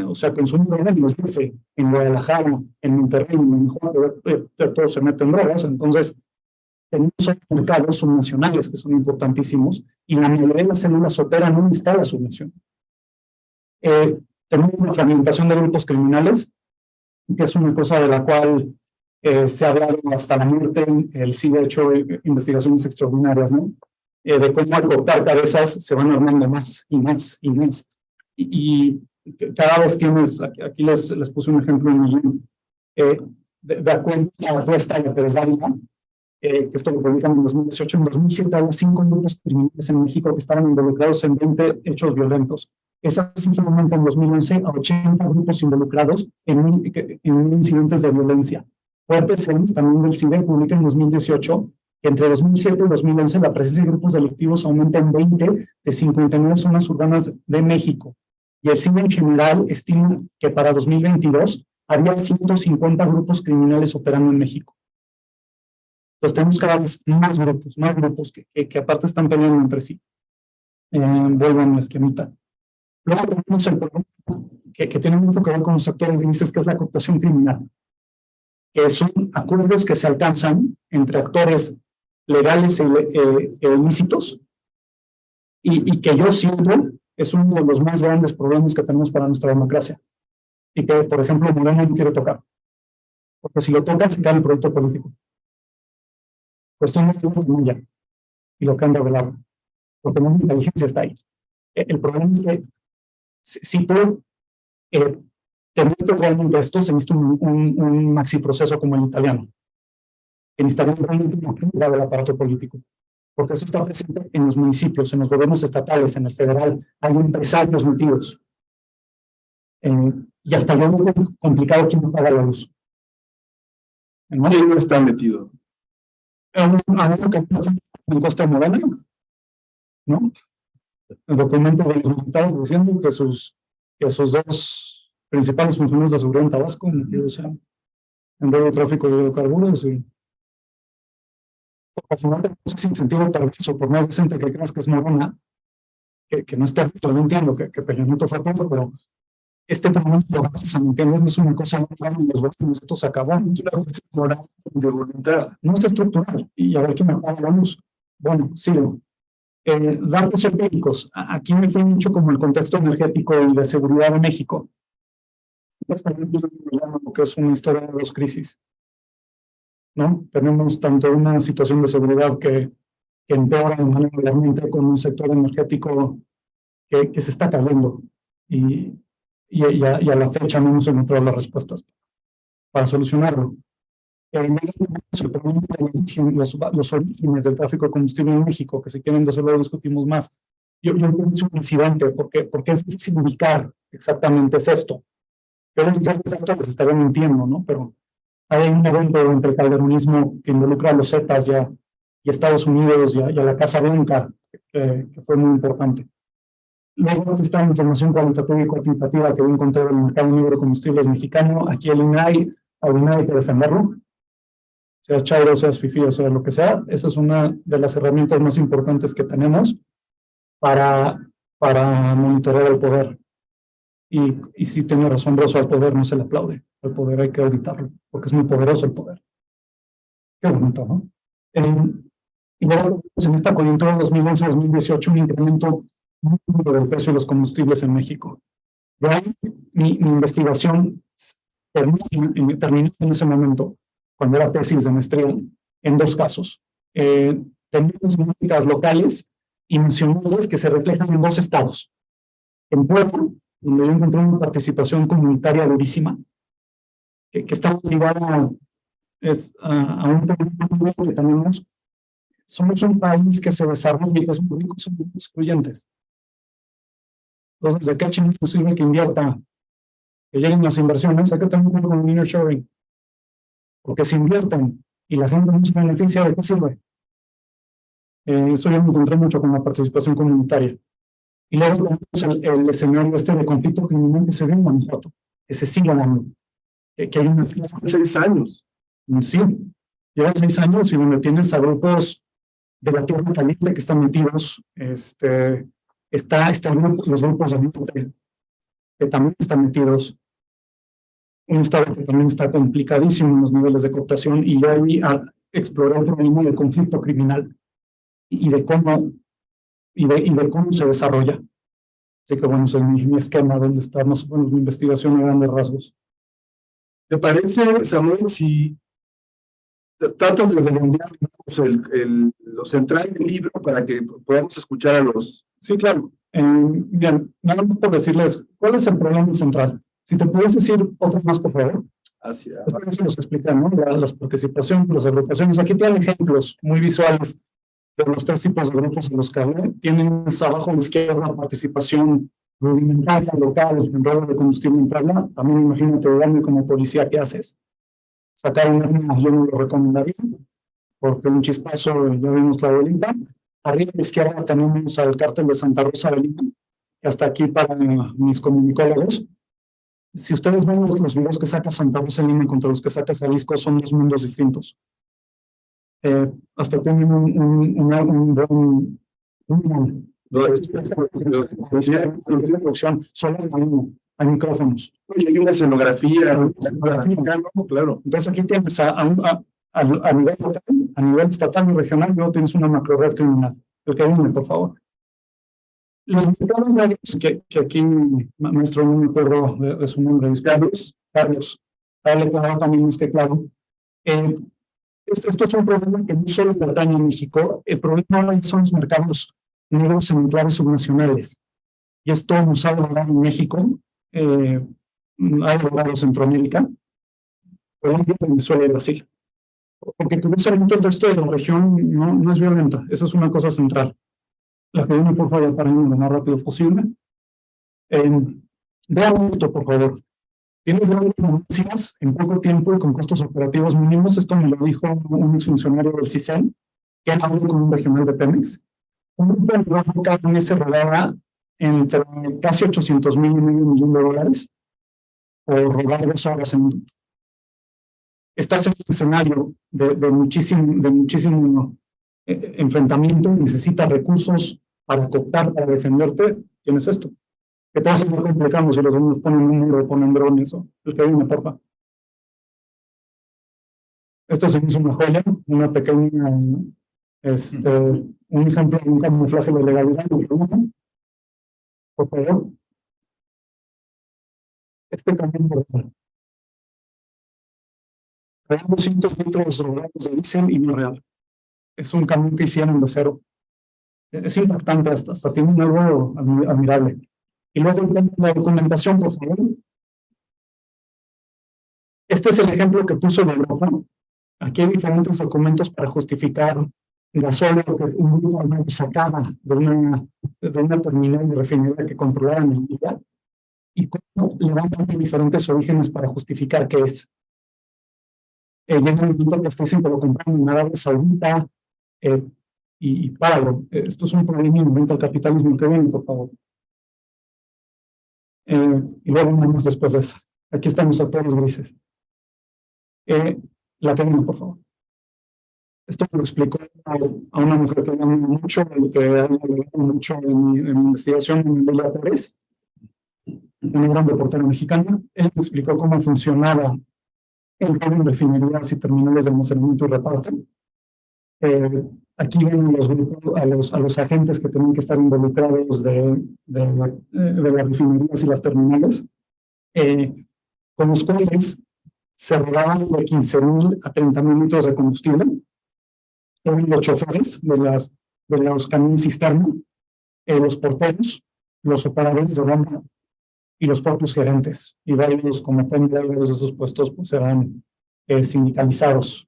O sea, consumo de droga en el DF, en Guadalajara, en Monterrey, en Guanajuato, todos se meten drogas. Entonces, tenemos mercados subnacionales que son importantísimos y la mayoría de las células operan en un estado subnacional. Tenemos una fragmentación de grupos criminales, que es una cosa de la cual se ha hablado hasta la muerte. El CID ha hecho investigaciones extraordinarias, ¿no? De cómo al cortar cabezas se van armando más y más y más. Y cada vez tienes, aquí les puse un ejemplo en el libro, de acuerdo a la encuesta de Pesdalia, que esto lo publican en 2018, en 2007 había 5 grupos criminales en México que estaban involucrados en 20 hechos violentos. Esa cifra aumenta en 2011 a 80 grupos involucrados en incidentes de violencia. Fuertes Series, también del CIDE, publica en 2018 que entre 2007 y 2011 la presencia de grupos delictivos aumenta en 20 de 59 zonas urbanas de México. Y el CIDE en general estima que para 2022 había 150 grupos criminales operando en México. Entonces tenemos cada vez más grupos que aparte están peleando entre sí. Vuelvo a mi esquemita. Luego tenemos el problema que tiene mucho que ver con los actores grises, que es la cooptación criminal, que son acuerdos que se alcanzan entre actores legales e ilícitos y que yo siento es uno de los más grandes problemas que tenemos para nuestra democracia y que, por ejemplo, Morena no quiere tocar, porque si lo tocan se cae el proyecto político. Cuestión de ya y lo que han revelado, porque no, la inteligencia está ahí. El problema es que si tú te metes realmente esto, se necesita un maxi proceso como el italiano, que necesitaría realmente una actividad del aparato político, porque esto está presente en los municipios, en los gobiernos estatales, en el federal, hay empresarios metidos. Y hasta luego complicado quién paga la luz. ¿No? ¿Quién no está metido? Algo que en Costa Morena, ¿no? El documento de los militares diciendo que sus 2 principales funcionarios de seguridad en Tabasco metidos sean en medio de tráfico de hidrocarburos y al final tenemos ese incentivo para eso, por más decente que creas que es Morena, que no está, yo no entiendo que Peña Nieto fue todo, pero este problema lo pasa, ¿me entiendes? No es una cosa moral, los votos, esto se acabó. Es una cuestión moral de voluntad. No está estructural. Y a ver quién me apaga la luz. Bueno, sigo. Datos empíricos. Aquí me fue mucho como el contexto energético y de seguridad de México. También lo que es una historia de dos crisis, ¿no? Tenemos tanto una situación de seguridad que empeora de manera alarmante con un sector energético que se está cayendo y a la fecha no hemos encontrado las respuestas para solucionarlo. Los orígenes del tráfico de combustible en México, que si quieren de eso lo discutimos más. Yo creo que es un incidente porque es difícil ubicar exactamente es esto. Yo les digo esto les estaría mintiendo, ¿no? Pero hay un evento entre el calderonismo que involucra a los Zetas y Estados Unidos y a la Casa Blanca, que fue muy importante. Luego está la información cualitativa y cuantitativa que voy a encontrar en el mercado negro de combustibles mexicano. Aquí el INAI hay que defenderlo. Seas chairo, seas fifí, o sea lo que sea. Esa es una de las herramientas más importantes que tenemos para monitorear el poder. Y si tiene razón Rosso, al poder no se le aplaude. El poder hay que auditarlo, porque es muy poderoso el poder. Qué bonito, ¿no? Y luego, en esta coyuntura 2011-2018, un incremento muy duro del precio de los combustibles en México. De ahí, mi investigación terminó en ese momento, cuando era tesis de maestría, en dos casos. Tenemos métricas locales y nacionales que se reflejan en dos estados. En Puebla, donde yo encontré una participación comunitaria durísima, que está ligada a un problema que tenemos. Somos un país que se desarrolla y que es muy rico, somos muy excluyentes. Entonces, ¿de qué chingo sirve que invierta, que lleguen las inversiones? Hay que tener un poco con nearshoring. Porque si invierten y la gente no se beneficia, ¿de qué sirve? Eso yo me encontré mucho con la participación comunitaria. Y luego tenemos el escenario de conflicto criminal que se ve en Guanajuato, que se sigue dando. Que hay una... 6 años. Sí, llevan 6 años y donde tienes a grupos de la tierra caliente que están metidos, los grupos de norte que también están metidos. Un estado que también está complicadísimo en los niveles de cooptación, y yo ahí exploré el problema del conflicto criminal y de cómo se desarrolla. Así que bueno, ese es mi esquema donde está más o menos mi investigación a grandes rasgos. ¿Te parece, Samuel, si tratas de redondear lo central del libro para que podamos escuchar a los... Sí, claro. Bien, nada más por decirles, ¿cuál es el problema central? Si te puedes decir otro más, por favor. Hacia... Después se los explican, ¿no? Las participaciones, las agrupaciones. Aquí tienen ejemplos muy visuales de los 3 tipos de grupos en los que hablé. Tienes abajo a la izquierda participación rudimentaria, local, en robo de combustible en Puebla. También imagínate, dame como policía, ¿qué haces? Sacar un arma, yo no lo recomendaría, porque un chispazo, ya vimos la bolita. Arriba a la izquierda tenemos al cártel de Santa Rosa de Lima, que hasta aquí para mis comunicólogos. Si ustedes ven los videos que saca Santa Rosa de Lima contra los que saca Jalisco, son 2 mundos distintos. Hasta tienen producción, solo hay micrófonos. Y hay una escenografía, claro. Entonces aquí tienes a nivel estatal y regional, luego tienes una macro red criminal. El que viene, por favor. Los mercados que aquí, maestro, no me acuerdo de su nombre, es Carlos, también es que claro. Esto es un problema que no solo atañe a México, el problema son los mercados negros en enclaves subnacionales. Y esto nos ha logrado en México, ha logrado Centroamérica, Colombia, Venezuela y Brasil. Porque curiosamente el resto de la región no es violenta, eso es una cosa central. La que viene, por favor, para irme lo más rápido posible. Vean esto, por favor. Tienes grandes ganancias en poco tiempo y con costos operativos mínimos. Esto me lo dijo un exfuncionario del CISEN, que ha hablado con un regional de Pemex. Un grupo de trabajo cada mes se robaba entre casi $800,000 y $1,000,000 por robar 2 horas en un minuto. Estás en un escenario de muchísimo enfrentamiento, necesitas recursos para cooptar, para defenderte. Tienes esto. que todo se va complicando si los niños ponen un muro, ponen drones o el que viene, porfa. Esto se hizo una joya, una pequeña, un ejemplo de un camuflaje de legalidad. Por favor. Este camino real 200 litros rodados de diésel y no real. Es un camión que hicieron de cero. Es impactante, hasta tiene un algo admirable. Y luego la documentación, por favor. Este es el ejemplo que puso de Europa. Aquí hay diferentes documentos para justificar gasóleo que un grupo armado sacaba de una terminal de refinería que controlaban en Libia, y cómo levantan diferentes orígenes para justificar qué es. Llega un momento que dicen que lo compraron en Arabia Saudita, y páralo. Esto es un problema inherente al capitalismo. Que viene, por favor. Y luego vamos después de eso. Aquí están los actores grises. La tengo, por favor. Esto lo explicó a una mujer que amo mucho, que ha hablado mucho en mi investigación, en Bella Pérez, una gran reportera mexicana. Él me explicó cómo funcionaba el tema de refinerías y terminales de almacenamiento y reparto. Aquí ven los grupos, a los agentes que tienen que estar involucrados de las refinerías y las terminales, con los cuales se robaban de 15,000 a 30,000 litros de combustible. Eran los choferes de los camiones cisterna, los porteros, los operadores de bomba y los propios gerentes. Y varios, como pueden ver, varios de esos puestos pues eran sindicalizados.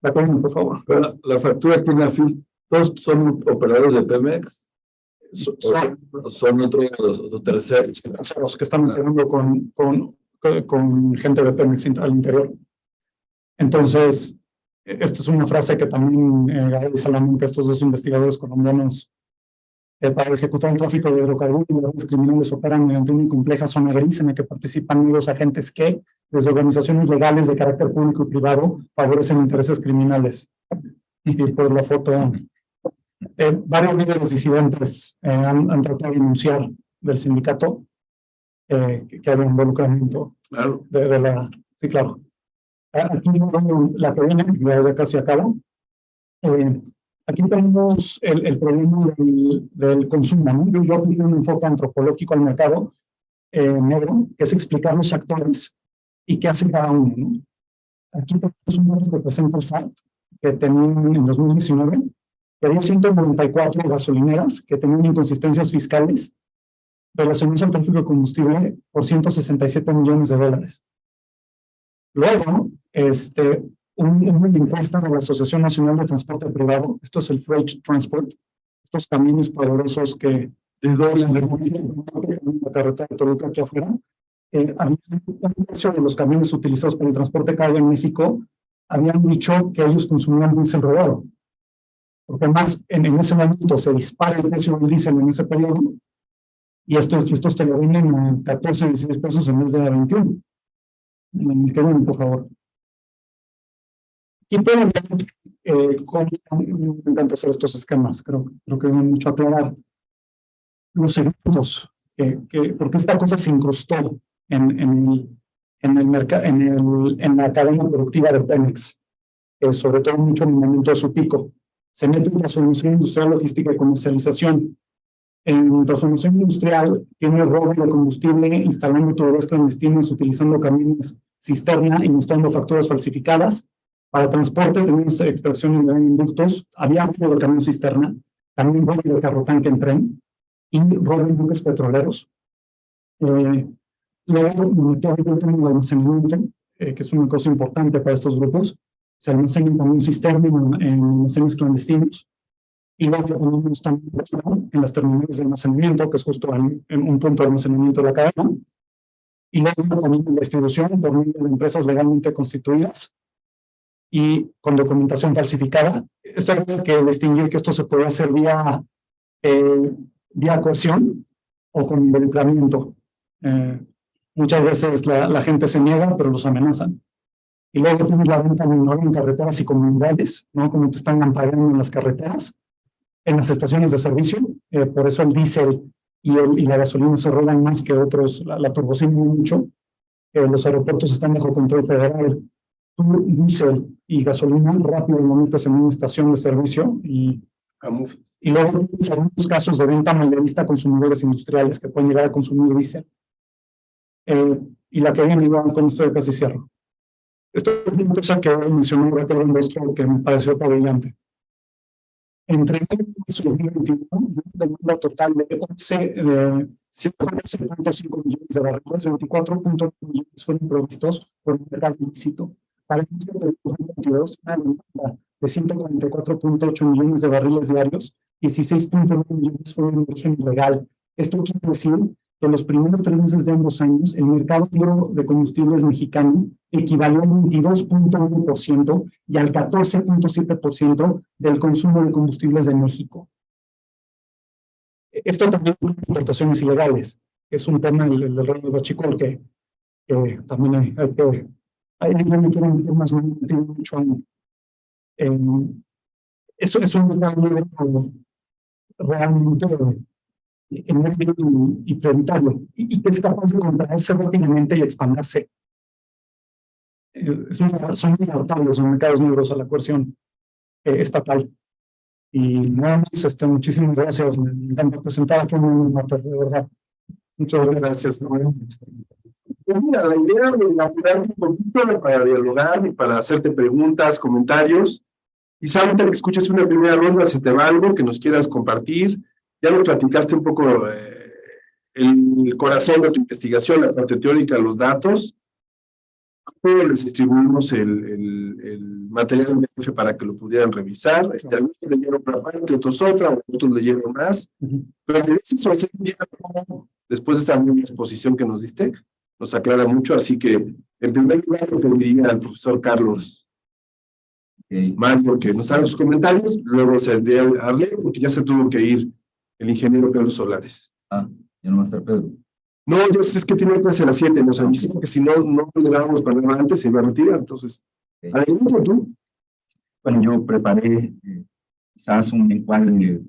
¿De acuerdo, por favor? Pero la factura que tiene AFIL, ¿todos son operadores de Pemex? ¿Son otros terceros? Los que están operando con gente de Pemex al interior. Entonces, esta es una frase que también agradece a la mente a estos dos investigadores colombianos. Para ejecutar el tráfico de hidrocarburos, los criminales operan mediante una compleja zona gris en la que participan los agentes que, desde organizaciones legales de carácter público y privado, favorecen intereses criminales. Y por la foto, varios líderes disidentes han tratado de denunciar del sindicato que había involucramiento. Claro. De la... Sí, claro. Aquí la que viene, ya casi acabo. Aquí tenemos el problema del consumo, ¿no? Yo aplico un enfoque antropológico al mercado negro, que es explicar los actores y qué hace cada uno, ¿no? Aquí tenemos un dato que presenta el SAT, que tenía en 2019, que había 194 gasolineras que tenían inconsistencias fiscales relacionadas al tráfico de combustible por 167 millones de dólares. Luego, una encuesta de la Asociación Nacional de Transporte Privado, esto es el Freight Transport, estos camiones poderosos que desdoblan la carretera de Toluca aquí afuera, el precio de los camiones utilizados para el transporte carga en México, habían dicho que ellos consumían diésel rodado, porque además en ese momento se dispara el precio del diésel en ese periodo, y estos te lo venden a 14, 16 pesos en vez de 21. Que ven, por favor. Aquí pueden ver cómo me encanta hacer estos esquemas. Creo que hay mucho a aclarar. Los eventos, porque esta cosa se incrustó en la cadena productiva de Pemex, sobre todo mucho en el momento de su pico. Se mete en transformación industrial, logística y comercialización. En transformación industrial tiene robo de combustible, instalando tuberías clandestinas, utilizando camiones cisterna y mostrando facturas falsificadas. Para transporte tenemos extracción de inductos, había robo de camión cisterna, también robo de carro tanque en tren y robo de buques petroleros. Luego, el tema de almacenamiento, que es una cosa importante para estos grupos, se almacenan también cisterna en almacenes clandestinos. Y luego tenemos también en las terminales de almacenamiento, que es justo en un punto de almacenamiento de la cadena. Y luego también la distribución por medio de empresas legalmente constituidas y con documentación falsificada. Esto es que distinguir que esto se puede hacer vía coerción o con involucramiento. Muchas veces la gente se niega, pero los amenazan. Y luego tienes la venta menor en carreteras y comunidades, ¿no? Como te están amparando en las carreteras, en las estaciones de servicio. Por eso el diésel y la gasolina se roban más que otros, la turbocina mucho. Los aeropuertos están bajo control federal. Tú, diésel y gasolina rápido lo metes en una estación de servicio y luego tienes algunos casos de venta mayorista a consumidores industriales que pueden llegar a consumir diésel. Y la que viene igual con esto de casi cierro. Esto es una cosa que mencionó Raquel Andostro que me pareció brillante. Entre el 2021, una demanda total de 111.5 millones de barriles, 24.9 millones fueron provistos por un mercado ilícito. Para el año de 2022, una demanda de 144.8 millones de barriles diarios, 16.9 millones fueron en origen ilegal. Esto quiere decir que en los primeros 3 meses de ambos años, el mercado negro de combustibles mexicano equivalió al 22.1% y al 14.7% del consumo de combustibles de México. Esto también incluye importaciones ilegales, que es un tema del rey de Huachicol que también hay que... Ahí no me quiero meter más, no me metí mucho eso es un mercado realmente y prioritario, y que es capaz de contraerse rápidamente y expandirse. Son muy adaptables los mercados negros a la coerción estatal. Y nada más, muchísimas gracias. Me encanta presentar aquí un Marta, de verdad. Muchas gracias, Noel. Mira, la idea de apurarte un poquito para dialogar y para hacerte preguntas, comentarios. Quizá ahorita que escuches una primera ronda se te va algo que nos quieras compartir. Ya nos platicaste un poco el corazón de tu investigación, la parte teórica, los datos. Todos les distribuimos el material en PDF para que lo pudieran revisar. Algunos leyeron una parte, otros otra, otros leyeron más. Pero eso hacer un diálogo después de esta misma exposición que nos diste, nos aclara mucho. Así que, en primer lugar, lo que le diría al profesor Carlos Mario que nos haga sus comentarios, luego se dé a Arle, porque ya se tuvo que ir el ingeniero Pedro Solares. Ya no va a estar Pedro. No, yo sé, es que tiene clase a las 7, nos avisó que si no le dábamos para nada antes se iba a retirar, entonces, adelante tú. Bueno, yo preparé quizás un encuadre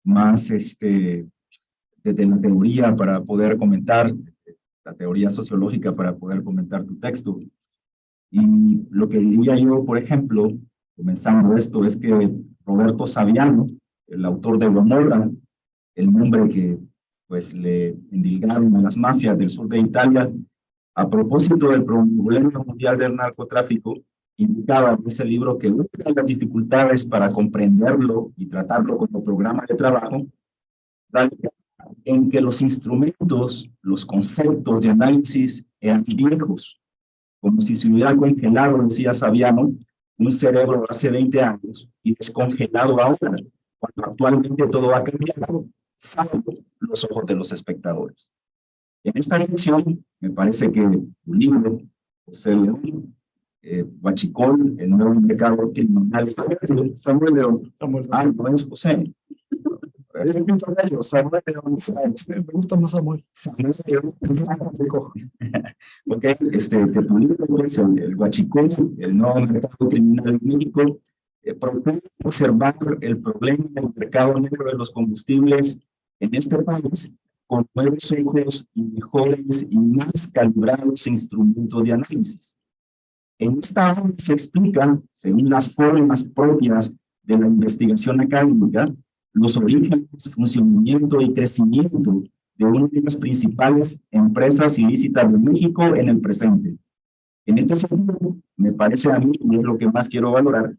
más desde la teoría para poder comentar, la teoría sociológica para poder comentar tu texto. Y lo que diría yo, por ejemplo, comenzando esto, es que Roberto Saviano, el autor de Gomorra, el nombre que pues le endilgaron a las mafias del sur de Italia, a propósito del problema mundial del narcotráfico, indicaba en ese libro que una de las dificultades para comprenderlo y tratarlo como programa de trabajo radica en que los instrumentos, los conceptos de análisis eran viejos, como si se hubiera congelado, decía Saviano, un cerebro hace 20 años y descongelado ahora, cuando actualmente todo ha cambiado, salvo los ojos de los espectadores. En esta dirección, me parece que un libro, José León, Huachicol, el nuevo mercado criminal. Samuel León. No es José. Es un pintor gallo, Samuel León. Me gusta más Samuel. Samuel León. Ok, que tu libro es el Huachicol, el nuevo mercado criminal de México, propone observar el problema del mercado negro de los combustibles en este país con nuevos ojos y mejores y más calibrados instrumentos de análisis. En esta obra se explican, según las formas propias de la investigación académica, los orígenes, funcionamiento y crecimiento de una de las principales empresas ilícitas de México en el presente. En este sentido, me parece a mí, y es lo que más quiero valorar,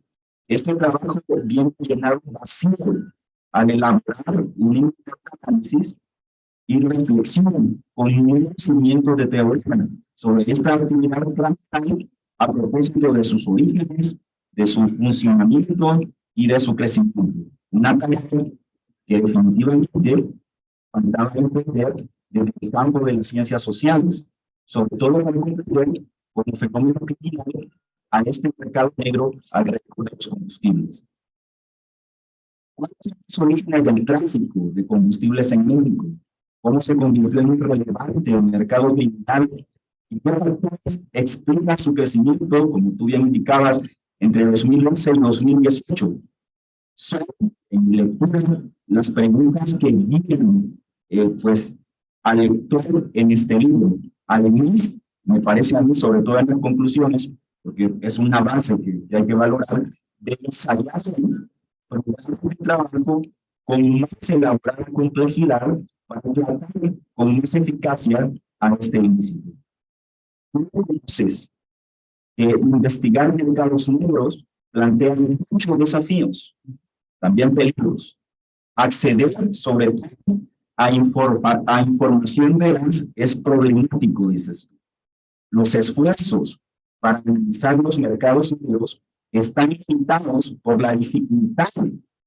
este trabajo viene a llenar un vacío al elaborar un análisis y reflexión con nuevos cimientos de teoría sobre esta actividad planetaria a propósito de sus orígenes, de su funcionamiento y de su crecimiento. Una tarea que definitivamente faltaba entender desde el campo de las ciencias sociales, sobre todo para comprender como fenómeno criminal a este mercado negro alrededor de los combustibles. ¿Cuáles son los orígenes del tráfico de combustibles en México? ¿Cómo se convirtió en un relevante el mercado criminal? ¿Y qué factores explica su crecimiento, como tú bien indicabas, entre 2011 y 2018? Son, en mi lectura, las preguntas que guían pues, al lector en este libro. Además, me parece a mí, sobre todo en las conclusiones, porque es una base que hay que valorar, de ensayar programas de trabajo con más elaborada complejidad para tratar con más eficacia a este ilícito. Entonces, investigar mercados negros plantea muchos desafíos, también peligros. Acceder, sobre todo, a información veraz es problemático, dices tú. Los esfuerzos para analizar los mercados negros están limitados por la dificultad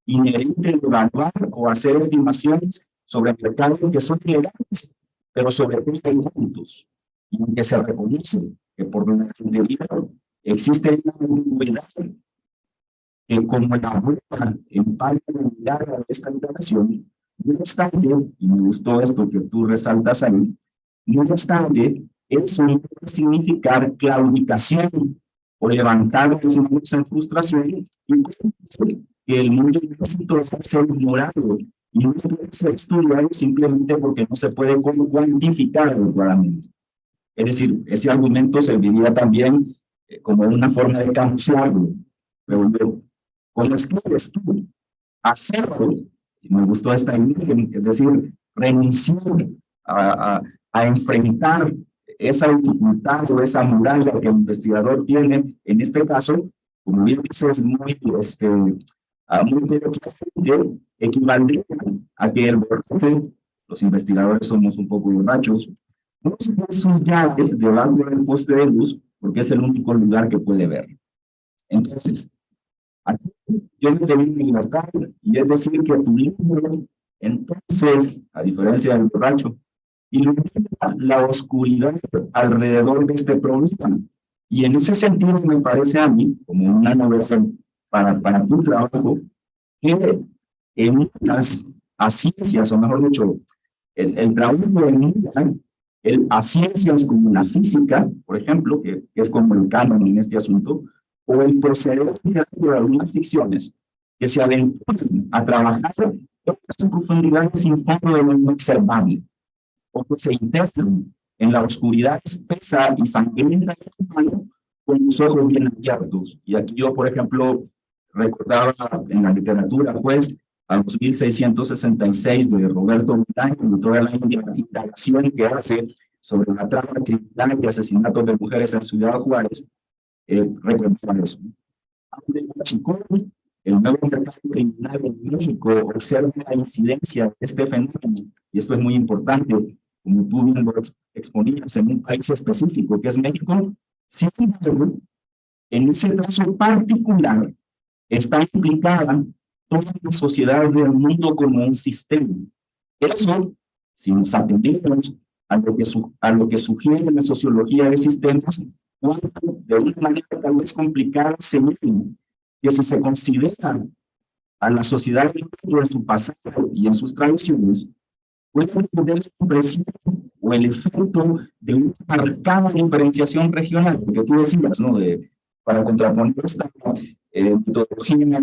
inherente de evaluar o hacer estimaciones sobre mercados que son ilegales, pero sobre todo injustos, y en que se reconoce que por la anterior existe una ambigüedad que, como la vuelta en parte de la mirada de esta intervención, no obstante, y me gustó esto que tú resaltas ahí, no obstante, eso no puede significar claudicación o levantar los manos en frustración y que el mundo ilícito debe ser ignorado y no puede ser estudiado simplemente porque no se puede cuantificar adecuadamente. Es decir, ese argumento serviría también como una forma de camuflarlo. Pero ¿cómo escribes tú? Hacerlo. Y me gustó esta imagen, es decir, renunciar a enfrentar esa dificultad o esa muralla que el investigador tiene, en este caso, como bien dices, muy equivaldría a que el borracho, los investigadores somos un poco borrachos, no sus llaves debajo del poste de luz, porque es el único lugar que puede ver. Entonces, aquí yo me tengo mi libertad, y es decir, que tu libro, entonces, a diferencia del borracho, ilumina la oscuridad alrededor de este problema. Y en ese sentido me parece a mí, como una novedad para tu trabajo, que en las ciencias, o mejor dicho, el trabajo a ciencias como la física, por ejemplo, que es como el canon en este asunto, o el proceder de algunas ficciones que se aventuran a trabajar en las profundidades sin fondo de lo inobservable, o que se internan en la oscuridad espesa y sangrienta del humano con los ojos bien abiertos. Y aquí yo, por ejemplo, recordaba en la literatura, pues, a los 1666 de Roberto Bolaño y toda la indagación que hace sobre la trama criminal y asesinatos de mujeres en Ciudad Juárez, recordaba eso. El nuevo mercado criminal en México observa la incidencia de este fenómeno, y esto es muy importante, como tú bien lo exponías, en un país específico, que es México. Sin embargo, en ese caso particular, está implicada toda la sociedad del mundo como un sistema. Eso, si nos atendemos a lo que sugiere la sociología de sistemas, de una manera tal vez complicada, señala que si se considera a la sociedad del mundo en su pasado y en sus tradiciones, puede tener la impresión o el efecto de una marcada diferenciación regional, que tú decías, ¿no? Para contraponer esta metodología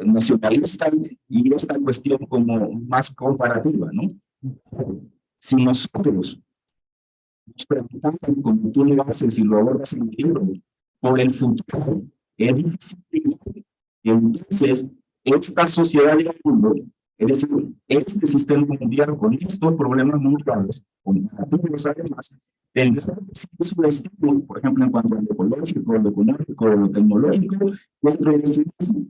nacionalista y esta cuestión como más comparativa, ¿no? Si nosotros nos preguntamos, como tú lo haces y lo abordas en el libro, por el futuro, es difícil que entonces esta sociedad del mundo, es decir, este sistema mundial con estos problemas mundiales, comparativos además, tendrá que seguir su destino, por ejemplo, en cuanto a lo ecológico, lo económico, lo tecnológico, dentro de sí mismo.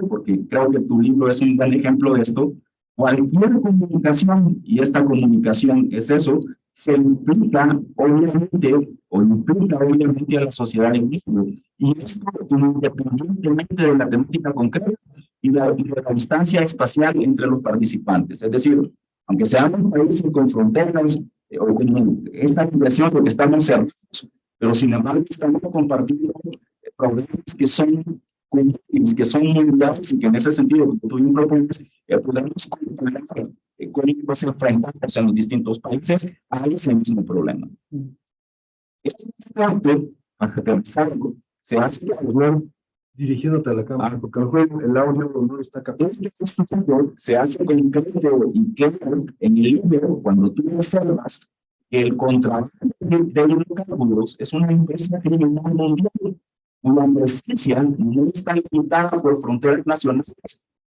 Porque creo que tu libro es un buen ejemplo de esto. Cualquier comunicación, y esta comunicación es eso, se implica obviamente a la sociedad en mismo. Y esto independientemente de la temática concreta y de la distancia espacial entre los participantes. Es decir, aunque seamos países con fronteras o con esta impresión de que estamos cercanos, pero sin embargo estamos compartiendo problemas que son mundiales y que en ese sentido, como tú bien propones, podemos comparar con ellos enfrentados en los distintos países a ese mismo problema. Este parte, para aterrizarlo, se hace alrededor dirigiéndote a la cámara, porque a lo mejor el audio no está captando. Este estudio se hace concreto y claro en el libro cuando tú observas que el contrabando de hidrocarburos es una empresa criminal mundial. Una presencia no está limitada por fronteras nacionales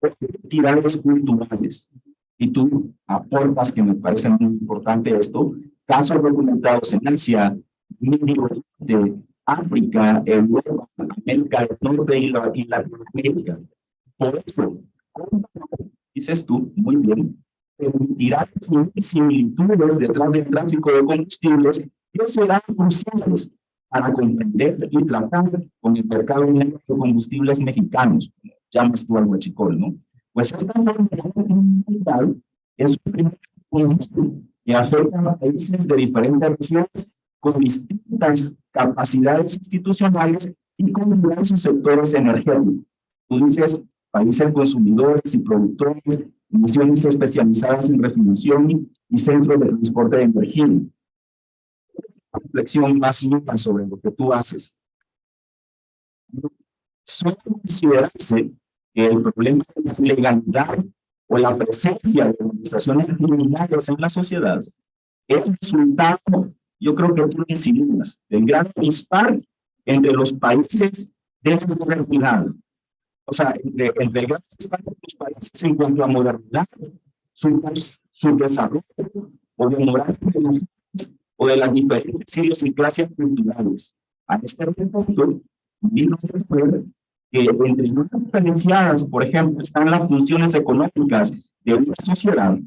o entidades culturales. Y tú aportas, que me parece muy importante esto, casos documentados en Asia, Medio Oriente, África, Europa, América del Norte y Latinoamérica. Por eso, ¿cómo dices tú? Muy bien, permitirá definir similitudes detrás del tráfico de combustibles que serán cruciales para comprender y tratar con el mercado negro de combustibles mexicanos, como llamas tú al huachicol, ¿no? Pues esta forma es un primer conjunto que afecta a países de diferentes regiones con distintas capacidades institucionales y con diversos sectores energéticos. Tú dices países consumidores y productores, naciones especializadas en refinación y centros de transporte de energía. Una reflexión más limpia sobre lo que tú haces. Suele considerarse que el problema de la legalidad o la presencia de organizaciones criminales en la sociedad es resultado, yo creo que tú mencionas, del gran dispar entre los países de la modernidad. O sea, entre el gran dispar de los países en cuanto a modernidad, su desarrollo o de moral o de las diferentes idiosincrasias culturales. A este punto, vino a ver que entre las diferenciadas, por ejemplo, están las funciones económicas de una sociedad,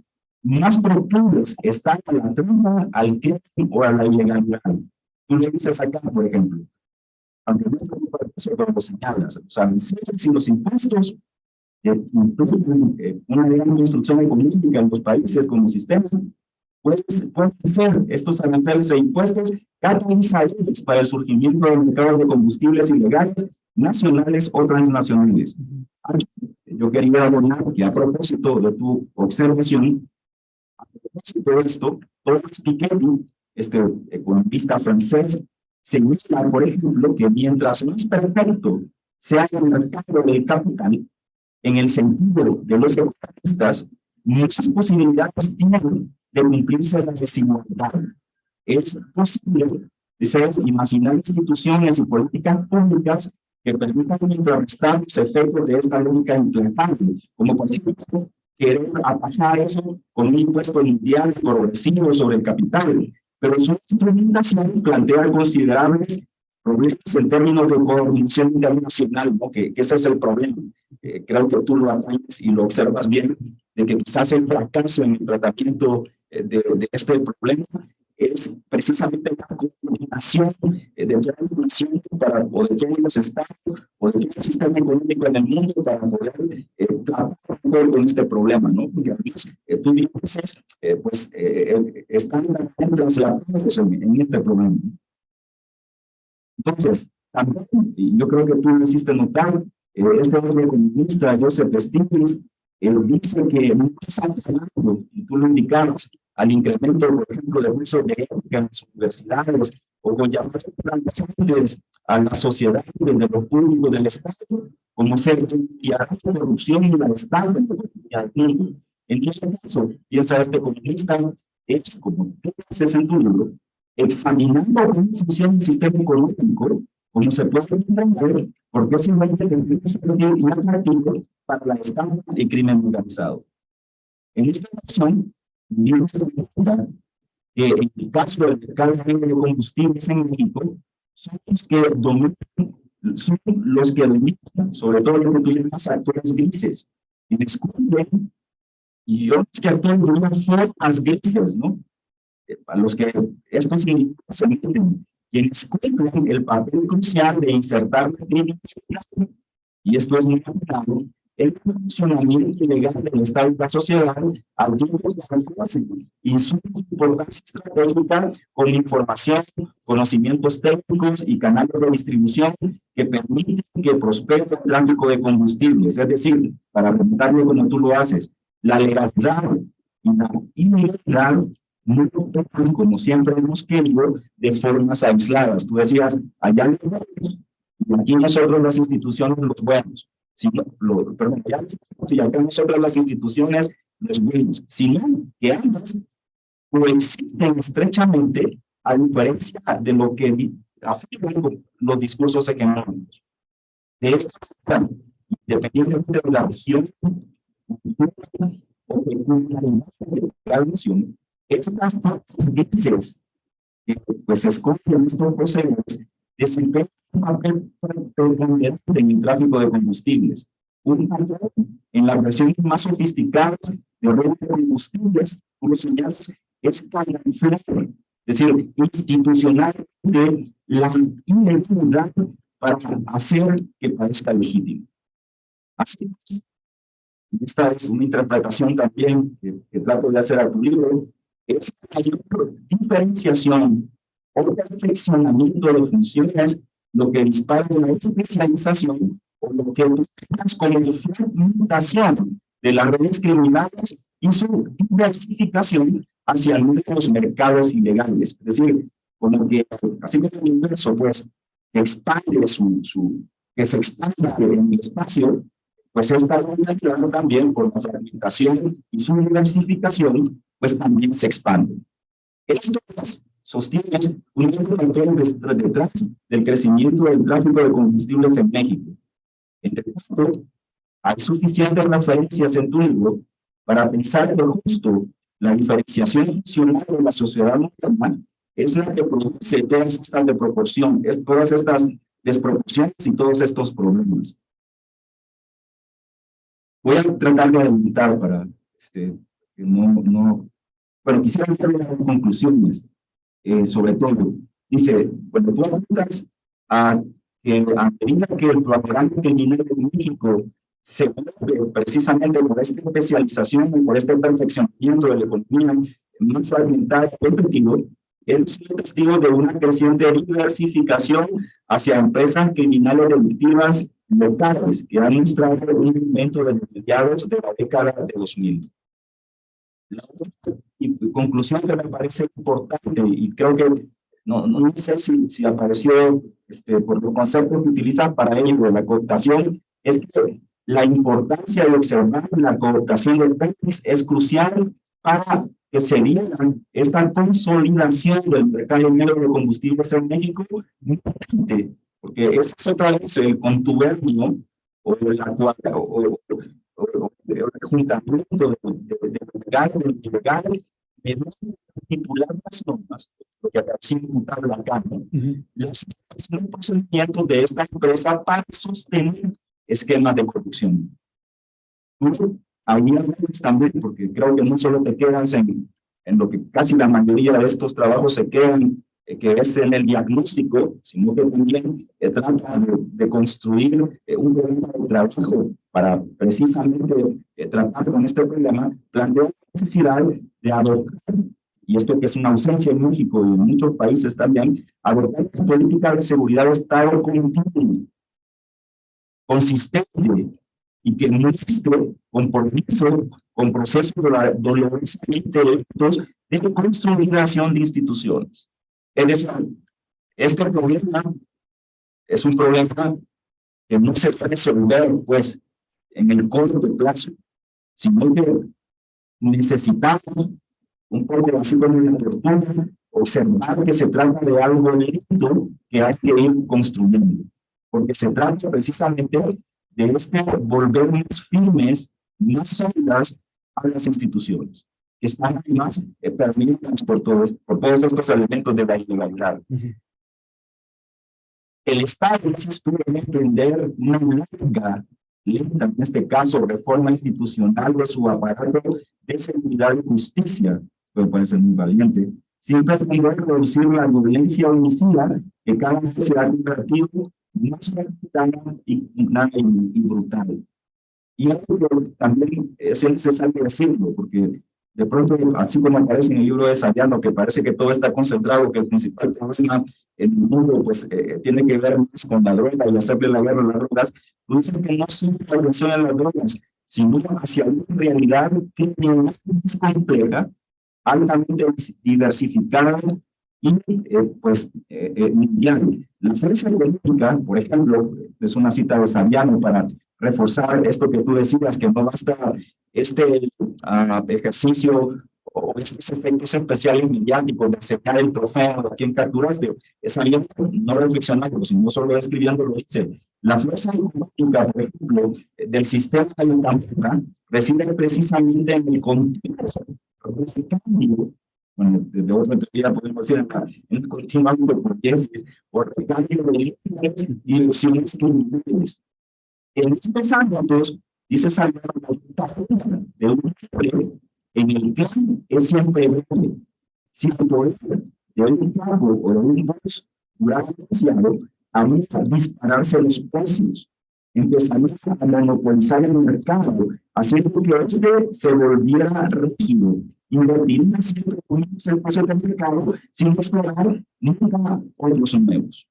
más proclives están a la trampa, al crimen o a la ilegalidad. Tú le dices acá, por ejemplo, aunque no te preocupes de eso, pero lo señalas, o sea, si los impuestos una gran construcción económica en los países como sistema, pueden ser estos aranceles e impuestos catalizadores para el surgimiento de mercados de combustibles ilegales, nacionales o transnacionales. Yo quería abonar que a propósito de tu observación, a propósito de esto, Thomas Piketty, este economista francés, señala, por ejemplo, que mientras más perfecto sea el mercado del capital, en el sentido de los economistas, muchas posibilidades tienen de cumplirse la desigualdad. Es posible imaginar instituciones y políticas públicas que permitan contrarrestar los efectos de esta lógica implacable, como por ejemplo querer atajar eso con un impuesto mundial progresivo sobre el capital, pero su instrumentación plantea considerables problemas en términos de coordinación internacional, ¿no? Que ese es el problema. Creo que tú lo atraes y lo observas bien, de que quizás el fracaso en el tratamiento de este problema es precisamente la coordinación de toda la nación o de todos los estados o de todo el sistema económico en el mundo para poder tratar con este problema, ¿no? Porque además, tú dices, están translados en este problema. Entonces, también, y yo creo que tú lo hiciste notar, este otro economista, Joseph Stiglitz, dice que no está hablando, y tú lo indicabas, al incremento, por ejemplo, del uso de ética en las universidades, o con llamar a la sociedad desde lo público del Estado, como ser la corrupción y la Estado. En este caso, piensa este economista, es como tú haces en tu libro, examinando cómo funciona el sistema económico, como se puede entender, porque es un atractivo para la estafa y crimen organizado. En esta ocasión, vimos que en el caso del mercado de combustibles en México, son los que dominan, sobre todo los que tienen más actores grises. Y descubren, y otros que actúan de una formas grises, ¿no? A los que estos individuos se meten, quienes cumplen el papel crucial de insertar la criminalidad, y esto es muy claro, el funcionamiento legal del Estado y la sociedad al tiempo de la y su importancia estratégica con información, conocimientos técnicos y canales de distribución que permiten que prospere el tráfico de combustibles. Es decir, para preguntarlo como tú lo haces, la legalidad y la ilegalidad no tocan, como siempre hemos querido, de formas aisladas. Tú decías, allá Y aquí nosotros las instituciones, los buenos. Si no, si acá nosotros las instituciones, los buenos. Sino que ambas coexisten estrechamente a diferencia de lo que afirman los discursos hegemónicos. De esta manera, independientemente de la región o peculiaridad de la nación, estas partes grises que pues escogen estos procesos desempeñan un papel preponderante en el tráfico de combustibles, un papel en las versiones más sofisticadas de redes de combustibles, como señalas, es camuflar, es decir, institucionalmente la ilegalidad para hacer que parezca legítimo. Así es. Esta es una interpretación también que trato de hacer a tu libro, es que hay una diferenciación o perfeccionamiento de funciones, lo que dispara la especialización o lo que buscas como fragmentación de las redes criminales y su diversificación hacia nuevos mercados ilegales. Es decir, como que, así como el inverso, pues, expande que se expanda en el espacio, pues esta realidad también, por la fragmentación y su diversificación, pues también se expande. Esto sostiene uno de los factores detrás del crecimiento del tráfico de combustibles en México. Entre tanto, hay suficientes referencias en tu libro para pensar que justo la diferenciación funcional de la sociedad moderna es la que produce todas estas todas estas desproporciones y todos estos problemas. Voy a tratar de alimentar para bueno, quisiera hacer unas conclusiones, sobre todo. Dice, bueno, tú apuntas a medida que el programa criminal de México se vuelve precisamente por esta especialización y por este perfeccionamiento de la economía más fragmentada y competitiva, hemos sido testigos de una creciente diversificación hacia empresas criminales delictivas locales que han mostrado un aumento desde mediados de la década de 2000. Y conclusión que me parece importante y creo que no sé si apareció por los conceptos que utilizan para ello de la cooptación, es que la importancia de observar la cooptación del país es crucial para que se diera esta consolidación del mercado negro de combustibles en México, porque ese es otra vez el contubernio o el juntamiento de legal y ilegal, de no manipular las normas, lo que acaba de imputar la Cámara, los procedimientos de esta empresa para sostener esquemas de corrupción. Ahí también, porque creo que no solo te quedas en lo que casi la mayoría de estos trabajos se quedan, que es en el diagnóstico, sino que también tratas de construir un programa de trabajo para precisamente tratar con este problema, plantea la necesidad de adoptar, y esto que es una ausencia en México y en muchos países también, adoptar una política de seguridad de Estado continua, consistente, y que muestre compromiso con procesos dolorosamente lentos de consolidación de instituciones. Es decir, este problema es un problema que no se puede resolver, pues, en el corto plazo, sino que necesitamos un poco así como una tortura, observar que se trata de algo lento que hay que ir construyendo, porque se trata precisamente de volver más firmes, más sólidas a las instituciones, que están más permitidas por todos estos elementos de la ilegalidad. El Estado necesita emprender una lenta, en este caso, reforma institucional de su aparato de seguridad y justicia, que puede ser muy valiente, sin pretender reducir la violencia homicida que cada vez se ha convertido más fragmentada y brutal. Y algo que también es necesario decirlo, porque de pronto, así como aparece en el libro de Sayano, que parece que todo está concentrado, que el principal problema en el mundo pues, tiene que ver más con la droga y hacerle la guerra a las drogas, dicen que no es una prevención en las drogas, sino hacia una realidad que es más compleja, altamente diversificada y mundial. La fuerza económica, por ejemplo, es una cita de Saviano para reforzar esto que tú decías, que no basta este ejercicio o estos efectos especiales mediáticos de aceptar el trofeo de quien capturaste. Saviano no reflexionando, sino solo escribiendo lo dice. La fuerza económica, por ejemplo, del sistema de la Cámara reside precisamente en el contexto de cambio. Bueno, de otra teoría podemos decir en el continuum de burgueses por el cambio de líderes y ilusiones criminales. En estos ámbitos, dice Salvador, de un hombre en el plan es siempre breve. Si el poder de un cargo o de un voz durara demasiado, haría dispararse los precios. Empezaría a monopolizar el mercado, haciendo que este se volviera rígido. Invertiría siempre en el del mercado sin explorar nunca otros nuevos.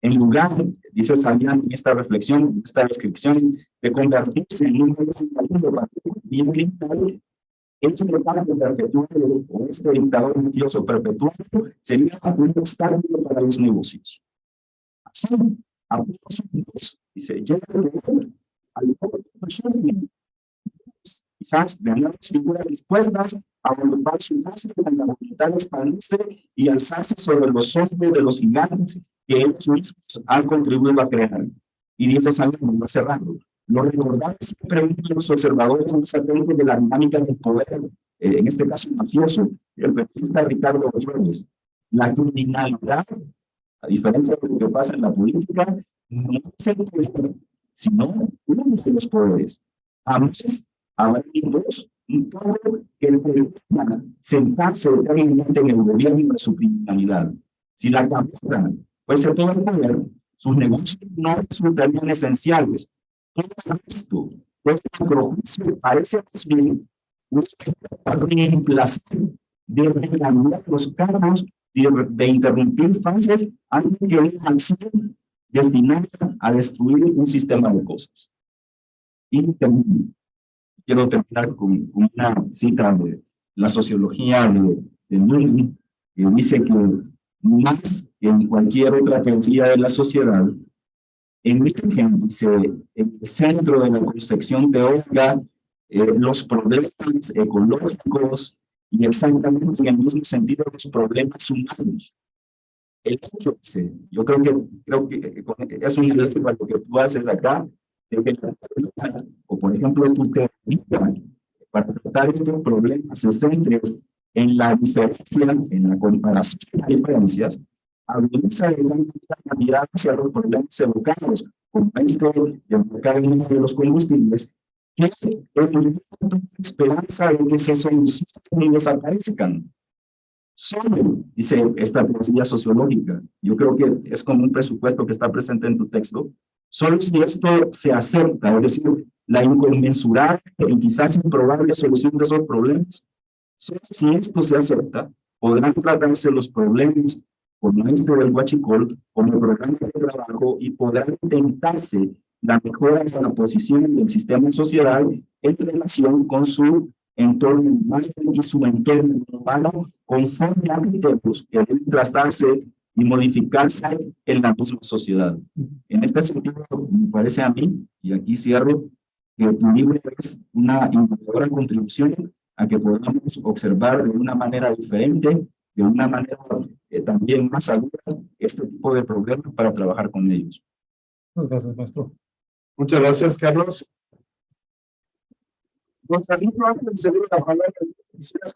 En lugar, dice Saviano en esta reflexión, en esta descripción, de convertirse en un bien limitado, este pacto perpetuado o este dictador mafioso perpetuado sería un obstáculo para los negocios. Así, a pocos puntos, dice, llega al quizás de nuevas figuras dispuestas a ocupar su puesto con la voluntad de expandirse y alzarse sobre los hombros de los gigantes que ellos mismos han contribuido a crear. Y dice Salomón, va cerrando, lo recordaba siempre uno de los observadores más atentos de la dinámica del poder, en este caso mafioso, el periodista Ricardo Briones. La criminalidad, a diferencia de lo que pasa en la política, no es el poder, sino uno de los poderes. A veces habrá un pueblo que le permita sentarse eternamente en el gobierno de su criminalidad. Si la Cámara fuese todo el poder, sus negocios no resultarían esenciales. Todo esto, este prejuicio parece más bien reemplazar, de reanudar los cargos, de interrumpir fases antes que una acción destinada a destruir un sistema de cosas. Y quiero terminar con una cita de la sociología de Lully, que dice que más que en cualquier otra teoría de la sociedad, emergen, dice, en el centro de la concepción teórica los problemas ecológicos y exactamente en el mismo sentido los problemas humanos. El hecho, dice, yo creo que es un ejemplo a lo que tú haces acá, o por ejemplo tu teoría para tratar estos problemas se centra en la diferencia, en la comparación de diferencias, agudiza la mirada hacia los problemas evocados, como este de marcar el número de los combustibles, que es la esperanza de que se solucionen y desaparezcan. Solo, dice esta teoría sociológica, yo creo que es como un presupuesto que está presente en tu texto, solo si esto se acepta, es decir, la inconmensurable y quizás improbable solución de esos problemas, solo si esto se acepta, podrán tratarse los problemas como este del Huachicol, como programa de trabajo y podrán intentarse la mejora de la posición del sistema social en relación con su entorno humano y su entorno humano conforme a criterios que deben tratarse y modificarse en la misma sociedad. En este sentido, me parece a mí, y aquí cierro, que tu libro es una innovadora contribución a que podamos observar de una manera diferente, de una manera también más aguda, este tipo de problemas para trabajar con ellos. Gracias, maestro. Muchas gracias, Carlos. Gonzalo, antes de seguir la palabra, ¿quisieras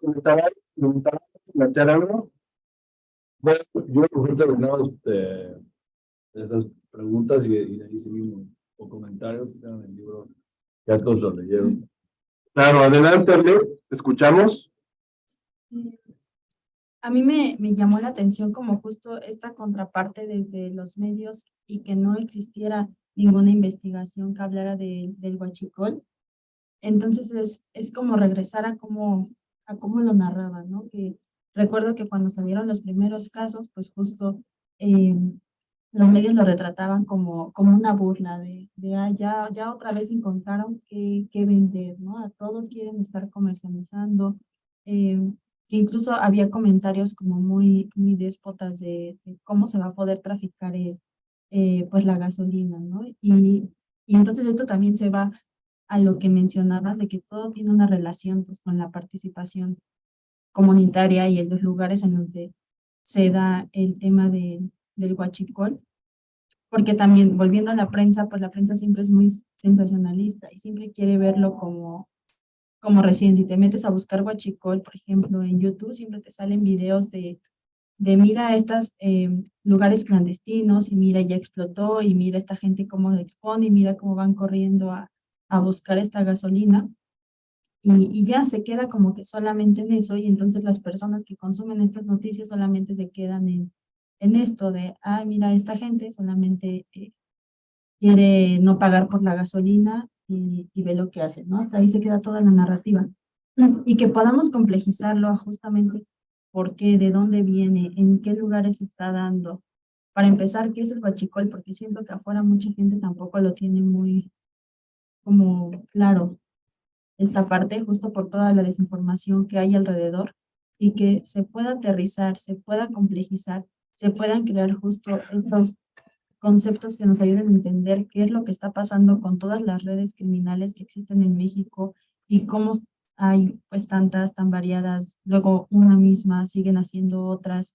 plantear algo? Bueno, yo he terminado esas preguntas y de ahí seguimos con comentarios que tengan el libro. Ya todos lo leyeron. Claro, adelante, Arlene, escuchamos. A mí me llamó la atención como justo esta contraparte desde los medios y que no existiera ninguna investigación que hablara del Huachicol. Entonces es como regresar a cómo lo narraba, ¿no? Que recuerdo que cuando salieron los primeros casos, pues justo los medios lo retrataban como una burla de ya otra vez encontraron qué vender, ¿no? A todo quieren estar comercializando. que incluso había comentarios como muy déspotas de cómo se va a poder traficar pues la gasolina, ¿no? Y entonces esto también se va a lo que mencionabas de que todo tiene una relación pues con la participación comunitaria y en los lugares en donde se da el tema del huachicol, porque también volviendo a la prensa, pues la prensa siempre es muy sensacionalista y siempre quiere verlo como recién. Si te metes a buscar huachicol, por ejemplo, en YouTube, siempre te salen videos de mira estos lugares clandestinos y mira ya explotó y mira esta gente cómo se expone y mira cómo van corriendo a buscar esta gasolina. Y ya se queda como que solamente en eso y entonces las personas que consumen estas noticias solamente se quedan en esto de, ah, mira, esta gente solamente quiere no pagar por la gasolina y ve lo que hace, ¿no? Hasta ahí se queda toda la narrativa. Y que podamos complejizarlo a justamente por qué, de dónde viene, en qué lugares se está dando. Para empezar, ¿qué es el huachicol? Porque siento que afuera mucha gente tampoco lo tiene muy como claro esta parte, justo por toda la desinformación que hay alrededor y que se pueda aterrizar, se pueda complejizar, se puedan crear justo estos conceptos que nos ayuden a entender qué es lo que está pasando con todas las redes criminales que existen en México y cómo hay pues tantas, tan variadas, luego una misma, siguen haciendo otras,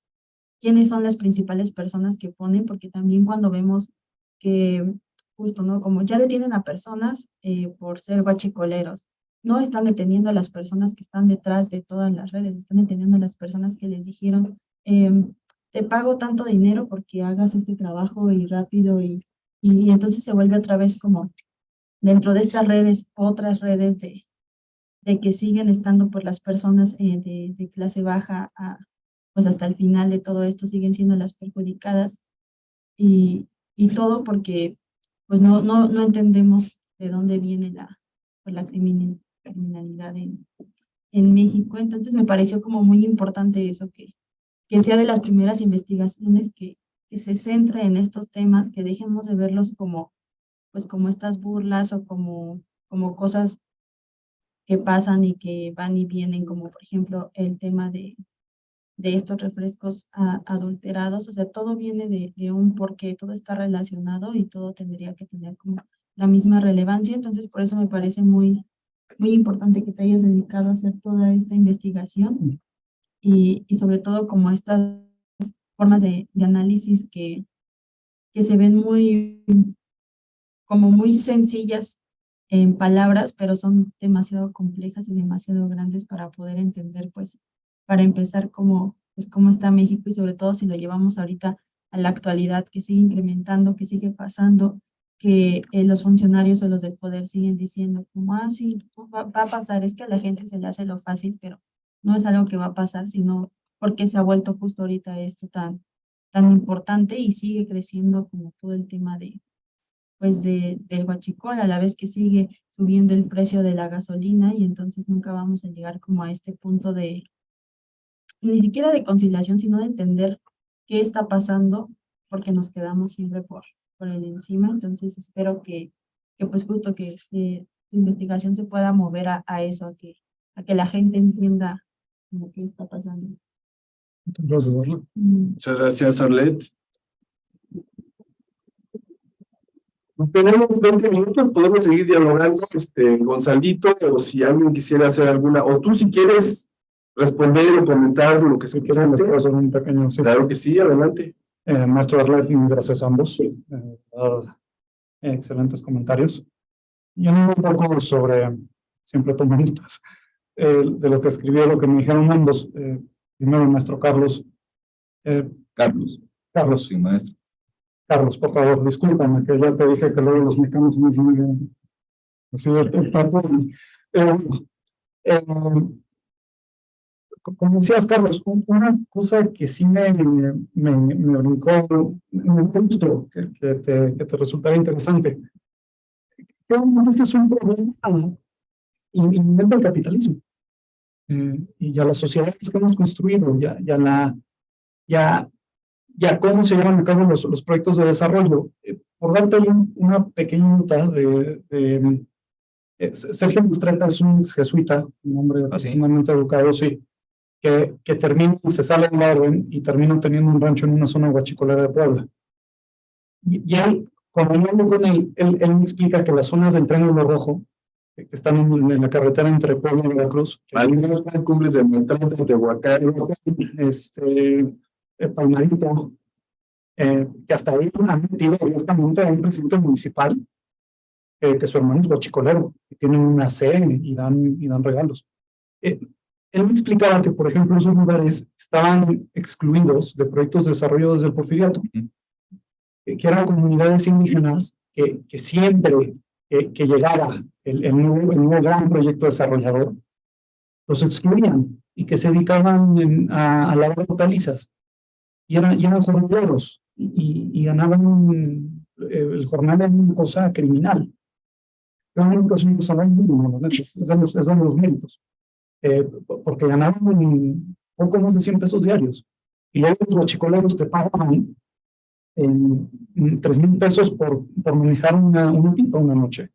quiénes son las principales personas que ponen, porque también cuando vemos que justo, ¿no? Como ya detienen a personas por ser guachicoleros, no están deteniendo a las personas que están detrás de todas las redes, están deteniendo a las personas que les dijeron, te pago tanto dinero porque hagas este trabajo y rápido y entonces se vuelve otra vez como dentro de estas redes, otras redes de que siguen estando por las personas de clase baja pues hasta el final de todo esto siguen siendo las perjudicadas y todo porque pues no entendemos de dónde viene pues, la criminalidad en México. Entonces me pareció como muy importante eso, que sea de las primeras investigaciones que se centre en estos temas, que dejemos de verlos pues como estas burlas o como cosas que pasan y que van y vienen, como por ejemplo el tema de estos refrescos adulterados, o sea, todo viene de un porqué, todo está relacionado y todo tendría que tener como la misma relevancia, entonces por eso me parece muy importante que te hayas dedicado a hacer toda esta investigación y sobre todo como estas formas de análisis que se ven como muy sencillas en palabras, pero son demasiado complejas y demasiado grandes para poder entender, pues, para empezar pues, cómo está México y sobre todo si lo llevamos ahorita a la actualidad, que sigue incrementando, que sigue pasando, que los funcionarios o los del poder siguen diciendo como, ah, sí, va a pasar, es que a la gente se le hace lo fácil, pero no es algo que va a pasar, sino porque se ha vuelto justo ahorita esto tan importante y sigue creciendo como todo el tema pues del huachicol, a la vez que sigue subiendo el precio de la gasolina y entonces nunca vamos a llegar como a este punto ni siquiera de conciliación, sino de entender qué está pasando, porque nos quedamos siempre por el encima. Entonces espero que pues justo que tu investigación se pueda mover a eso, a que la gente entienda como qué está pasando. Gracias, Arlet. Muchas gracias, Arlet. Nos tenemos 20 minutos, podemos seguir dialogando, Gonzalito, o si alguien quisiera hacer alguna, o tú si quieres responder o comentar lo que se Si quieres, quieras. les puedo hacer un pequeño sí. Claro que sí, adelante. Maestro Arlet, gracias a ambos. Excelentes comentarios. Yo un poco sobre, siempre tomo notas, de lo que escribió, lo que me dijeron ambos. Primero, el maestro Carlos. Carlos, Sí, maestro. Carlos, por favor, discúlpame, que ya te dije que luego los mexicanos muy bien. Así el trato. Como decías, Carlos, una cosa que sí me brincó, me gustó, que te resultara interesante. Este es un problema inherente al capitalismo. Y ya las sociedades que hemos construido, ya cómo se llevan a cabo los proyectos de desarrollo. Por darte una pequeña nota Sergio Mastreta es un jesuita, un hombre profundamente educado, sí, que terminan, se sale de la orden y terminan teniendo un rancho en una zona huachicolera de Puebla. Y él, cuando yo hablo con él me explica que las zonas del Triángulo Rojo, que están en la carretera entre Puebla y Veracruz, Algunas cumbres de Monterrey, de Tehuacán, Palmarito, que hasta ahí han metido abiertamente a un presidente municipal, que su hermano es huachicolero, que tienen una sede y dan regalos. Él me explicaba que, por ejemplo, esos lugares estaban excluidos de proyectos de desarrollo desde el Porfiriato, que eran comunidades indígenas que siempre que llegara el nuevo gran proyecto desarrollador, los excluían y que se dedicaban a lavar hortalizas y eran jornaleros y ganaban el jornal en una cosa criminal. Era una cosa un salario mínimo, ¿no? Es de los méritos, porque ganaban poco más de 100 pesos diarios y luego los huachicoleros te pagaban 3,000 pesos por manejar una pipa una noche.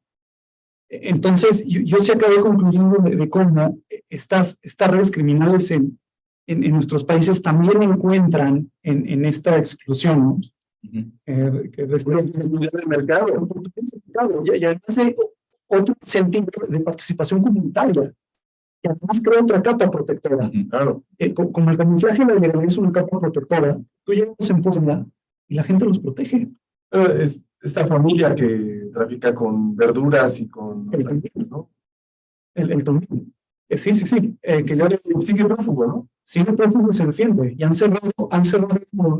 Entonces, yo sí acabé concluyendo de cómo estas redes criminales en nuestros países también encuentran en esta exclusión, ¿no? Que después del mercado. y además hay otro sentido de participación comunitaria, que además crea otra capa protectora. claro. Como el camuflaje de la legalidad es una capa protectora, tú llegas en Puebla y la gente los protege. Es esta familia que trafica con verduras y con animales, ¿no? El tomín. Sí. Que Sigue prófugo, ¿no? sigue prófugo y se defiende. Y han cerrado,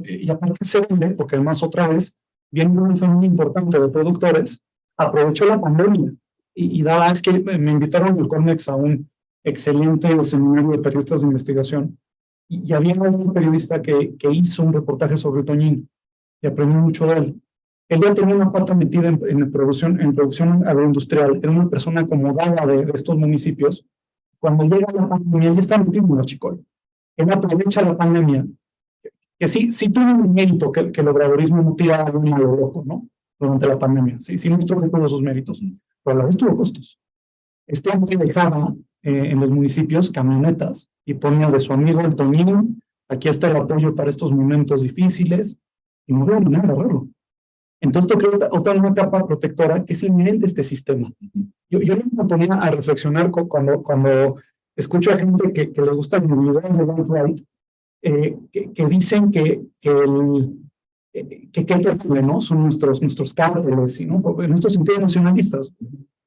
y aparte se vende, porque además otra vez viene una familia importante de productores, aprovechó la pandemia y daba, es que me invitaron al CONEX a un excelente seminario de periodistas de investigación y había un periodista que hizo un reportaje sobre Toñín y aprendí mucho de él. Él ya tenía una pata metida en producción agroindustrial, era una persona acomodada de estos municipios. Cuando llega la pandemia, él ya está metido en la Huachicol. Él aprovecha la pandemia, que sí tuvo un mérito que el obradorismo no tiraba a un malo loco, ¿no? Durante la pandemia, sí mostró que tuvo sus méritos, pero a la vez tuvo costos. Este hombre dejaba en los municipios camionetas y ponía de su amigo el Toñín, aquí está el apoyo para estos momentos difíciles, y no hubo nada raro. Entonces, yo creo que otra una capa protectora que es inherente a este sistema. Yo me ponía a reflexionar cuando escucho a gente que le gustan videos de alt-right, que dicen que qué terrible, ¿no? Son nuestros cárteles, ¿no? En estos sentidos nacionalistas.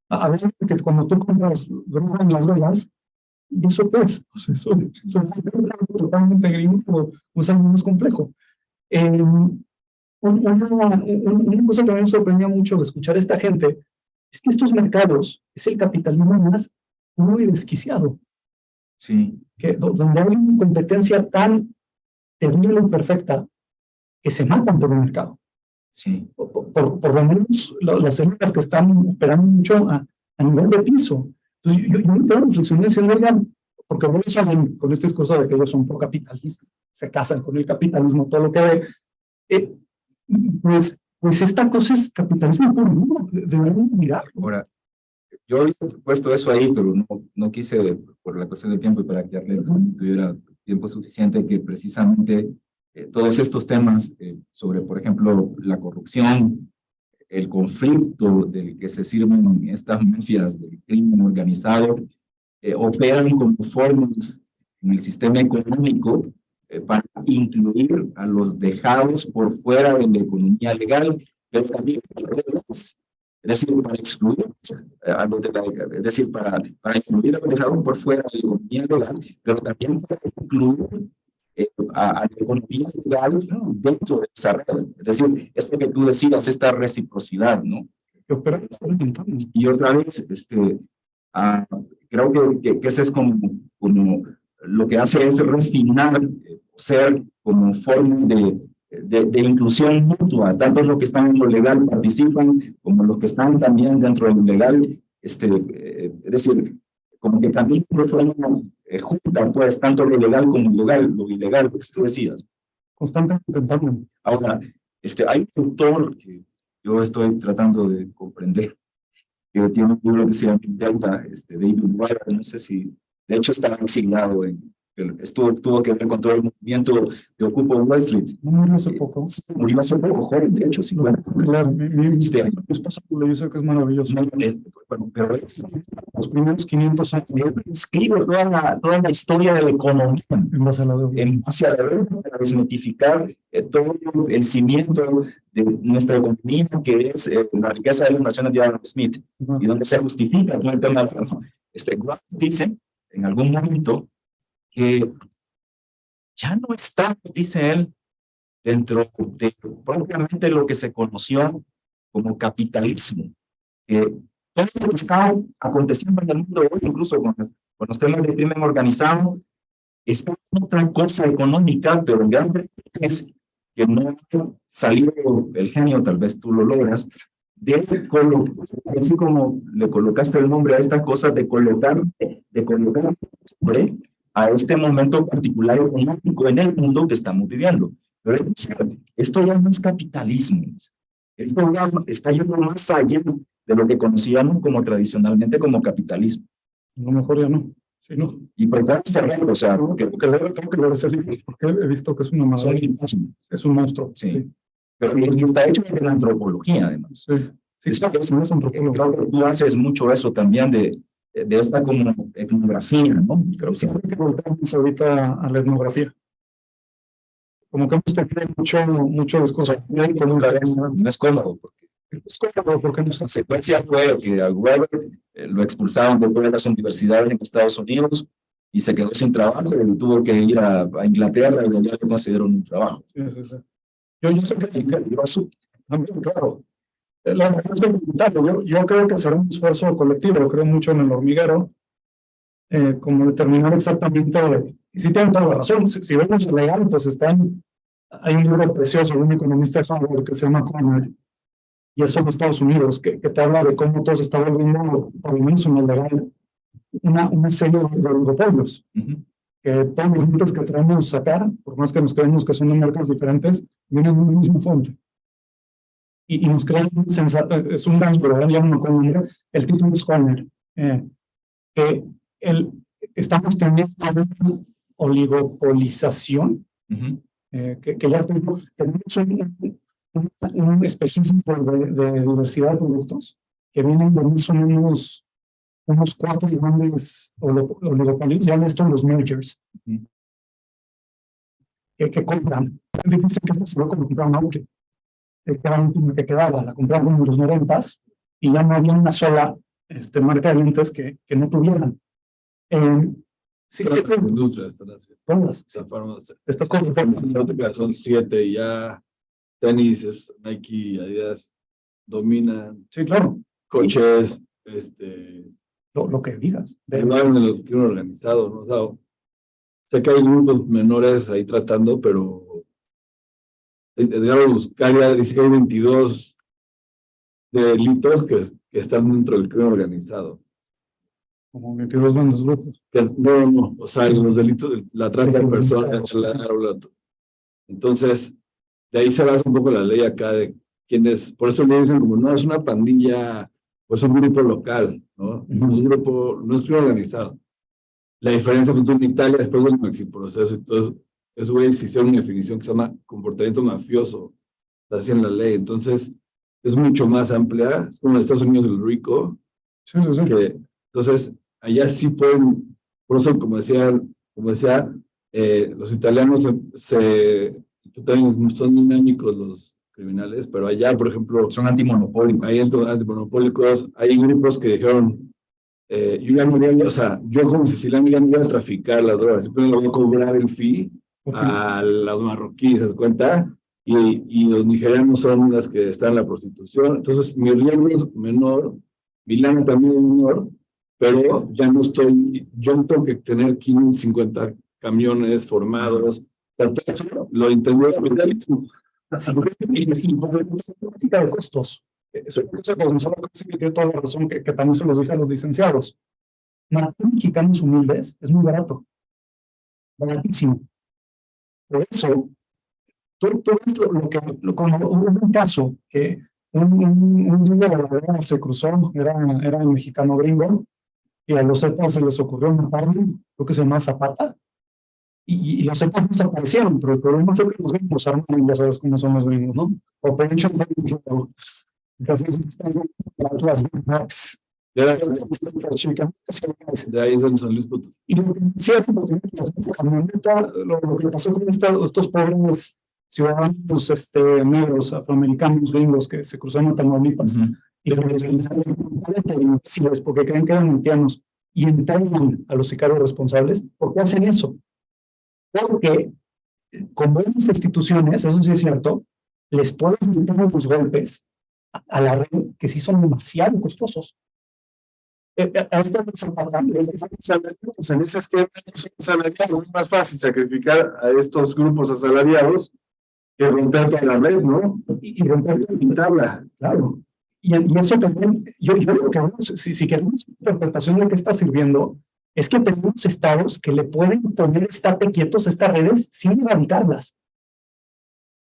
A veces que cuando tú compras droga en Las Vegas, y eso pues, son totalmente gringo, usan más complejo. Una cosa que me sorprendió mucho de escuchar a esta gente es que estos mercados es el capitalismo más puro y desquiciado. Sí. Donde hay una competencia tan terrible y perfecta que se matan por el mercado. Sí. Por lo menos las células que están operando mucho a nivel de piso. Entonces, yo me quedo reflexionando diciendo, oigan, porque no saben con este discurso de que ellos son pro-capitalistas, se casan con el capitalismo, todo lo que ve. Pues esta cosa es capitalismo puro, ¿no? Deberíamos mirarlo. Ahora, yo había puesto eso ahí, pero no quise, por la cuestión del tiempo y para que Arlene tuviera tiempo suficiente, que precisamente todos estos temas sobre, por ejemplo, la corrupción, el conflicto del que se sirven estas mafias del crimen organizado, operan como formas en el sistema económico para incluir a los dejados por fuera de la economía legal, pero también es decir, para excluir a los es decir, para incluir a los dejados por fuera de la economía legal, pero también para incluir a la economía legal dentro de esa red. Es decir, esto que tú decías, esta reciprocidad, ¿no? Y otra vez, creo que ese es como lo que hace es refinar, ser como formas de inclusión mutua, tanto los que están en lo legal participan, como los que están también dentro de lo legal, es decir, como que también juntan pues tanto lo legal como lo ilegal, lo que tú decías. Constantemente. Ahora, hay un autor que yo estoy tratando de comprender, que tiene un libro que se llama Delta, David Wire, no sé si, de hecho está asignado en tuvo que ver con todo el movimiento de Occupy Wall Street. Murió hace poco. Murió hace poco, joven, de hecho, 50. Claro, mi Este, esposa lo dice que es maravilloso. bueno, pero Los primeros 500 años escribe toda la historia de la economía en base a la deuda. en base a la deuda para desmitificar todo el cimiento de nuestra economía, que es la riqueza de las naciones de Adam Smith, y donde se justifica todo el tema. Grant dice en algún momento que ya no está, dice él, dentro de propiamente lo que se conoció como capitalismo. Todo lo que está aconteciendo en el mundo hoy, incluso con los temas de crimen organizado, está en otra cosa económica, pero en gran es que no ha salido el genio, tal vez tú lo logras, de colocar, así como le colocaste el nombre a esta cosa, de colocar sobre a este momento particular económico en el mundo que estamos viviendo. Pero esto ya no es capitalismo, esto ya está yendo más allá de lo que conocíamos como tradicionalmente como capitalismo. A lo mejor ya no. Sí, no. Y propone cerrarlo, o sea, Tengo que leer ese libro, porque he visto que es una maravilla. Es un monstruo. Sí. Pero y está hecho de la antropología, además. Sí. Sí, claro, es antropólogo. Creo que tú haces mucho eso también de esta como etnografía, ¿no? Pero sí, hay que volvernos ahorita a la etnografía. Como que hemos tenido mucho discurso. No es cómodo, porque Es cómodo porque no la consecuencia fue que a Weber lo expulsaron de todas las universidades en Estados Unidos y se quedó sin trabajo y tuvo que ir a Inglaterra y allá le consideraron un trabajo. Sí. Yo sé que también, claro. La verdad es que yo creo que será un esfuerzo colectivo, creo mucho en el hormiguero, como determinar exactamente, y si tienen toda la razón, si vemos el legal, pues hay un libro precioso de un economista de Harvard que se llama Conner, y es sobre Estados Unidos, que te habla de cómo todo se está volviendo, por lo menos en el legal, una serie de oligopolios, que todos los límites que traemos acá, por más que nos creemos que son de marcas diferentes, vienen de una misma fuente. Y nos crean es un libro, ya no me acuerdo, el título es Conner, que estamos teniendo una oligopolización, que ya tenemos un espejismo de diversidad de productos que vienen de más o menos unos 4 grandes oligopolios, ya esto los mergers, que compran. Es difícil que esto se lo compraron a Audi, que era la última que quedaba, la compraron en los 90s y ya no había una sola marca de lentes que no tuvieran. Sí, la industria están haciendo. todas. Estas cosas son 7 y ya tenis, Nike, Adidas dominan. Sí, claro. Coches, Lo que digas. igual en el crimen organizado, ¿no? O sea, sé que hay grupos menores ahí tratando, pero digamos, Buscalia dice que hay 22 delitos que están dentro del crimen organizado. Como 22 grandes grupos. No, o sea, los delitos, la trata de personas, entonces, de ahí se basa un poco la ley acá de quienes, por eso le dicen como, no, es una pandilla, pues un grupo local, ¿no? Un grupo, no es crimen organizado. La diferencia con en Italia, después del maxiproceso y todo eso, se hicieron una definición que se llama comportamiento mafioso, así en la ley, entonces, es mucho más amplia, es como en Estados Unidos el RICO, Sí. entonces, allá sí pueden, por eso, como decía, los italianos también son dinámicos los criminales, pero allá, por ejemplo, son antimonopólicos. Hay antimonopólicos, hay grupos que dijeron, yo ya no voy a, o sea, yo como siciliano ya no voy a traficar las drogas, simplemente le voy a cobrar el fee a los marroquíes, ¿se das cuenta? Y los nigerianos son las que están en la prostitución, entonces mi riesgo es menor, mi lana también es menor, pero ya no yo no tengo que tener 50 camiones formados, lo entendió el capitalismo. Política de costos. Es una cosa que Gonzalo tiene toda la razón, que también se los dije a los licenciados. Matar mexicanos humildes es muy barato. Baratísimo. Por eso, tú ves como hubo un caso que un niño de la verdad se cruzó, era un mexicano gringo, y a los Zetas se les ocurrió matarlo, creo que se llama Zapata, y los hechos desaparecieron, pero el problema fue que los gringos armaron, ya sabes cómo son los gringos, ¿no? Operation Rainbow, casi están las Max. De ahí es en San Luis Potosí. Y lo que decía, lo que pasó con estos pobres ciudadanos negros, afroamericanos, gringos que se cruzaron a Tamaulipas, y porque creen que eran haitianos y entregan a los sicarios responsables. ¿Por qué hacen eso? Porque con buenas instituciones, eso sí es cierto, les puedes meter los golpes a la red que sí son demasiado costosos. En ese esquema asalariados es más fácil sacrificar a estos grupos asalariados que romper toda la red, ¿no? Y romper la tabla, claro. Y eso también, yo creo que si queremos interpretación de qué está sirviendo, es que tenemos estados que le pueden poner estate quietos a estas redes sin erradicarlas.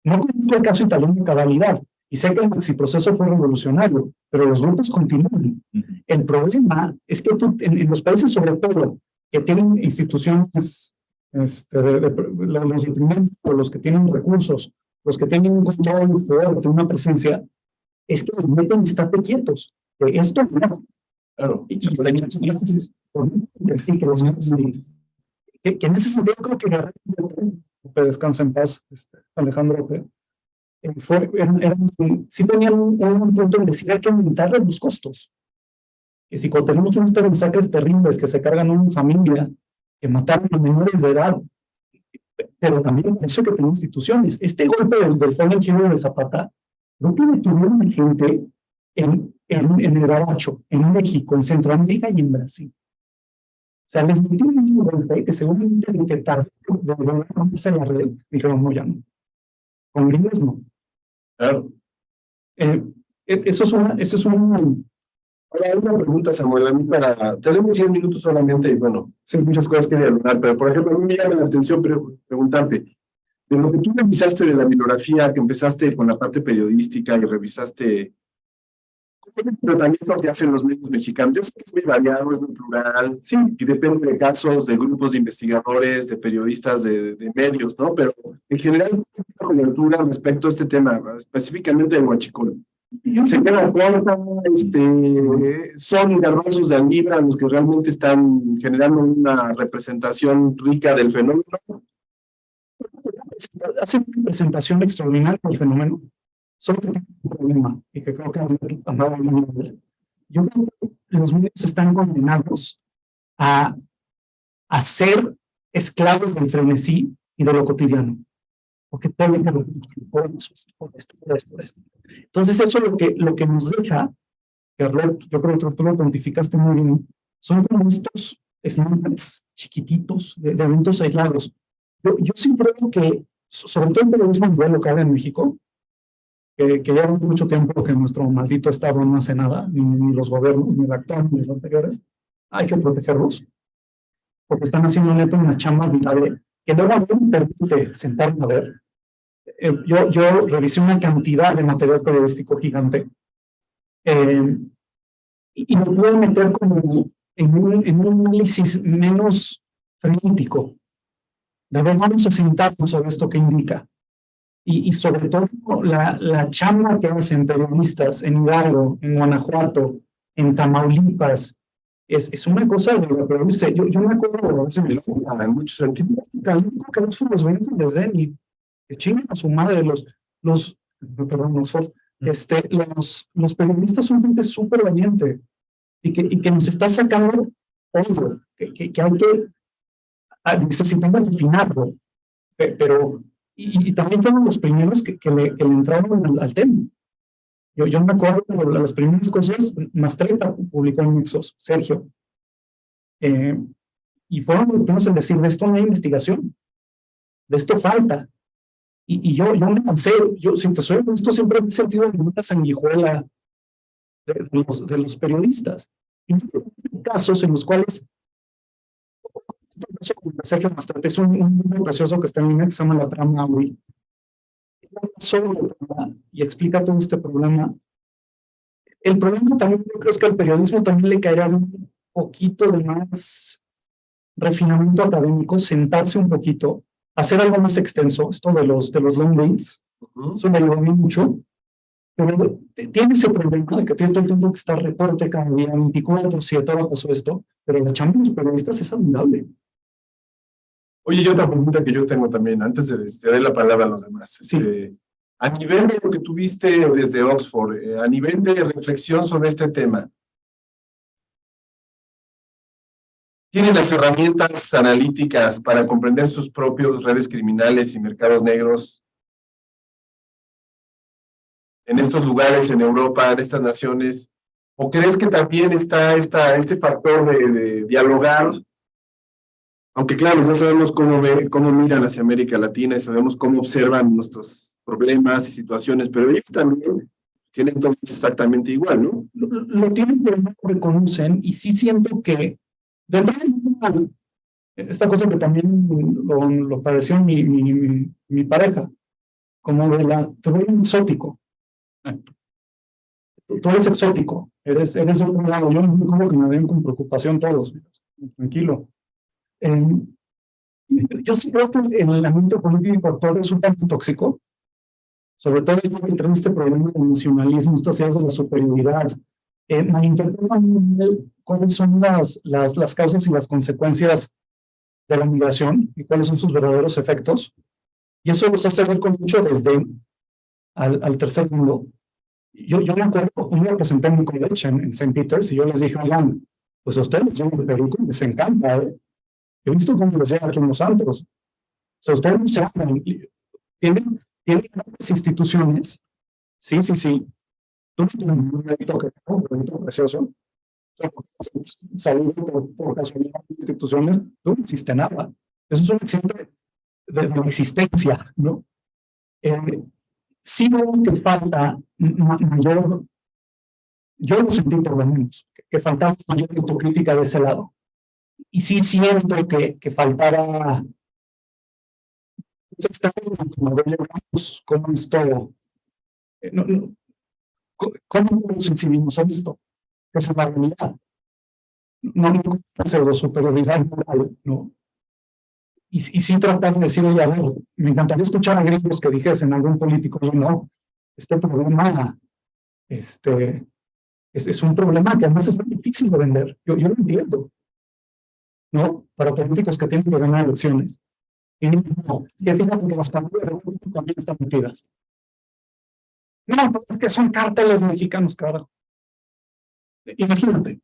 No conozco el caso italiano de cabalidad, y sé que el maxiproceso fue revolucionario, pero los grupos continúan. El problema es que en los países, sobre todo, que tienen instituciones, los de primer, los que tienen recursos, los que tienen un control fuerte, una presencia, es que los meten estate quietos. Esto no. Claro. Que en ese sentido creo que descansa en paz, Alejandro, sí tenían un punto en decir hay que aumentarle los costos. Que si cuando tenemos unas masacres terribles que se cargan a una familia, que mataron a menores de edad, pero también eso que tenemos instituciones. Este golpe del Fallen Hero de Zapata, no que detuvieron a gente en el Gabacho, en México, en Centroamérica y en Brasil. O sea, les metieron un golpe que seguramente intentaron de la red, dijeron, no, ya no. Con gringos no. Claro. Eso es una. Ahora hay una pregunta, Samuel, a mí tenemos 10 minutos solamente y bueno, sé muchas cosas que dialogar, pero por ejemplo, a mí me llama la atención preguntarte, de lo que tú revisaste de la bibliografía, que empezaste con la parte periodística y revisaste el tratamiento que hacen los medios mexicanos. Yo sé que es muy variado, es muy plural, sí, y depende de casos, de grupos de investigadores, de periodistas, de medios, ¿no? Pero en general, una cobertura respecto a este tema, específicamente del huachicol. Se queda corta, son garbanzos de libra los que realmente están generando una representación rica del fenómeno. Hace una presentación extraordinaria del fenómeno. Solo que tengo un problema y que creo que yo creo que los medios están condenados a ser esclavos del frenesí y de lo cotidiano. Porque todo por esto. Entonces eso lo que nos deja, Carlos, yo creo que tú lo cuantificaste muy bien, son como estos snippets chiquititos de eventos aislados. Yo sí creo que, sobre todo en periodismo a nivel local en México, que lleva mucho tiempo que nuestro maldito Estado no hace nada, ni los gobiernos, ni el actual, ni los anteriores, hay que protegerlos, porque están haciendo una chamba admirable, que luego no me permite sentarme a ver. Yo revisé una cantidad de material periodístico gigante, y me puedo meter como en un análisis menos frenético. De ver, vamos a sentarnos sobre esto que indica. Y sobre todo la chamba que hacen periodistas en Hidalgo, en Guanajuato, en Tamaulipas, es una cosa de lo que dice. Yo me acuerdo, En muchos sentidos. Que los ven desde y que chingan a su madre los periodistas son gente súper valiente y que nos está sacando otro, que hay que necesitamos refinarlo, pero y también fueron los primeros que le entraron al tema. Yo me acuerdo de las primeras cosas, Mastreta publicó en Nexos, Sergio, y fueron los primeros en decir, de esto no hay investigación, de esto falta. Y yo me cansé, si te soy honesto, siempre he sentido una sanguijuela de los periodistas. Y hay casos en los cuales Sergio Mastreta es un libro precioso que está en línea que se llama La Trama Auri. Y explica todo este problema. El problema también yo creo es que al periodismo también le caerá un poquito de más refinamiento académico, sentarse un poquito, hacer algo más extenso, esto de los long reads, eso me ayudó a mí mucho, pero tiene ese problema de que tiene todo el tiempo que estar reporte cada día, 24/7, ahora pasó esto, pero la chamba de los periodistas es admirable. Oye, y otra pregunta que yo tengo también, antes de dar la palabra a los demás. A nivel de lo que tuviste desde Oxford, a nivel de reflexión sobre este tema, ¿tienen las herramientas analíticas para comprender sus propios redes criminales y mercados negros en estos lugares, en Europa, en estas naciones? ¿O crees que también está este factor de dialogar? Aunque claro, no sabemos cómo miran hacia América Latina y sabemos cómo observan nuestros problemas y situaciones, pero ellos también tienen entonces exactamente igual, ¿no? Lo tienen, pero no lo reconocen, y sí siento que dentro de esta cosa que también lo padeció mi pareja, como te voy exótico. Tú eres exótico, eres de otro lado. Yo no como que me ven con preocupación todos, tranquilo. Yo sí creo que en el ambiente político actual resulta muy tóxico, sobre todo yo que trae este problema de nacionalismo, estas ideas de la superioridad. Malinterpretan cuáles son las causas y las consecuencias de la migración y cuáles son sus verdaderos efectos. Y eso los hace ver con mucho desdén al tercer mundo. Yo me acuerdo, un día presenté en un college en St. Peter's y yo les dije, oigan, pues a ustedes les llegan de Perú, les encanta, ¿eh? He visto cómo les llega aquí en los antros. O sea, ustedes no se hablan. Tienen grandes instituciones. Sí. Tú no tienes un mérito un mérito precioso. O sea, salir por casualidad de instituciones, tú no existe nada. Eso es un accidente de la existencia, ¿no? Sí veo que falta mayor, yo lo sentí por lo menos, que faltaba mayor autocrítica de ese lado. Y sí siento que faltara cómo es todo. ¿Cómo nos incidimos en esto? Esa es la realidad. No pseudo superioridad moral, ¿no? Y sí tratar de decir, oye, a ver, me encantaría escuchar a gringos que dijesen algún político, yo no, este problema es un problema que además es muy difícil de vender. Yo lo entiendo, ¿no? Para políticos que tienen que ganar elecciones. Y no, es que fíjate que las pandillas de México también están metidas. No, pues es que son cárteles mexicanos, carajo. Imagínate.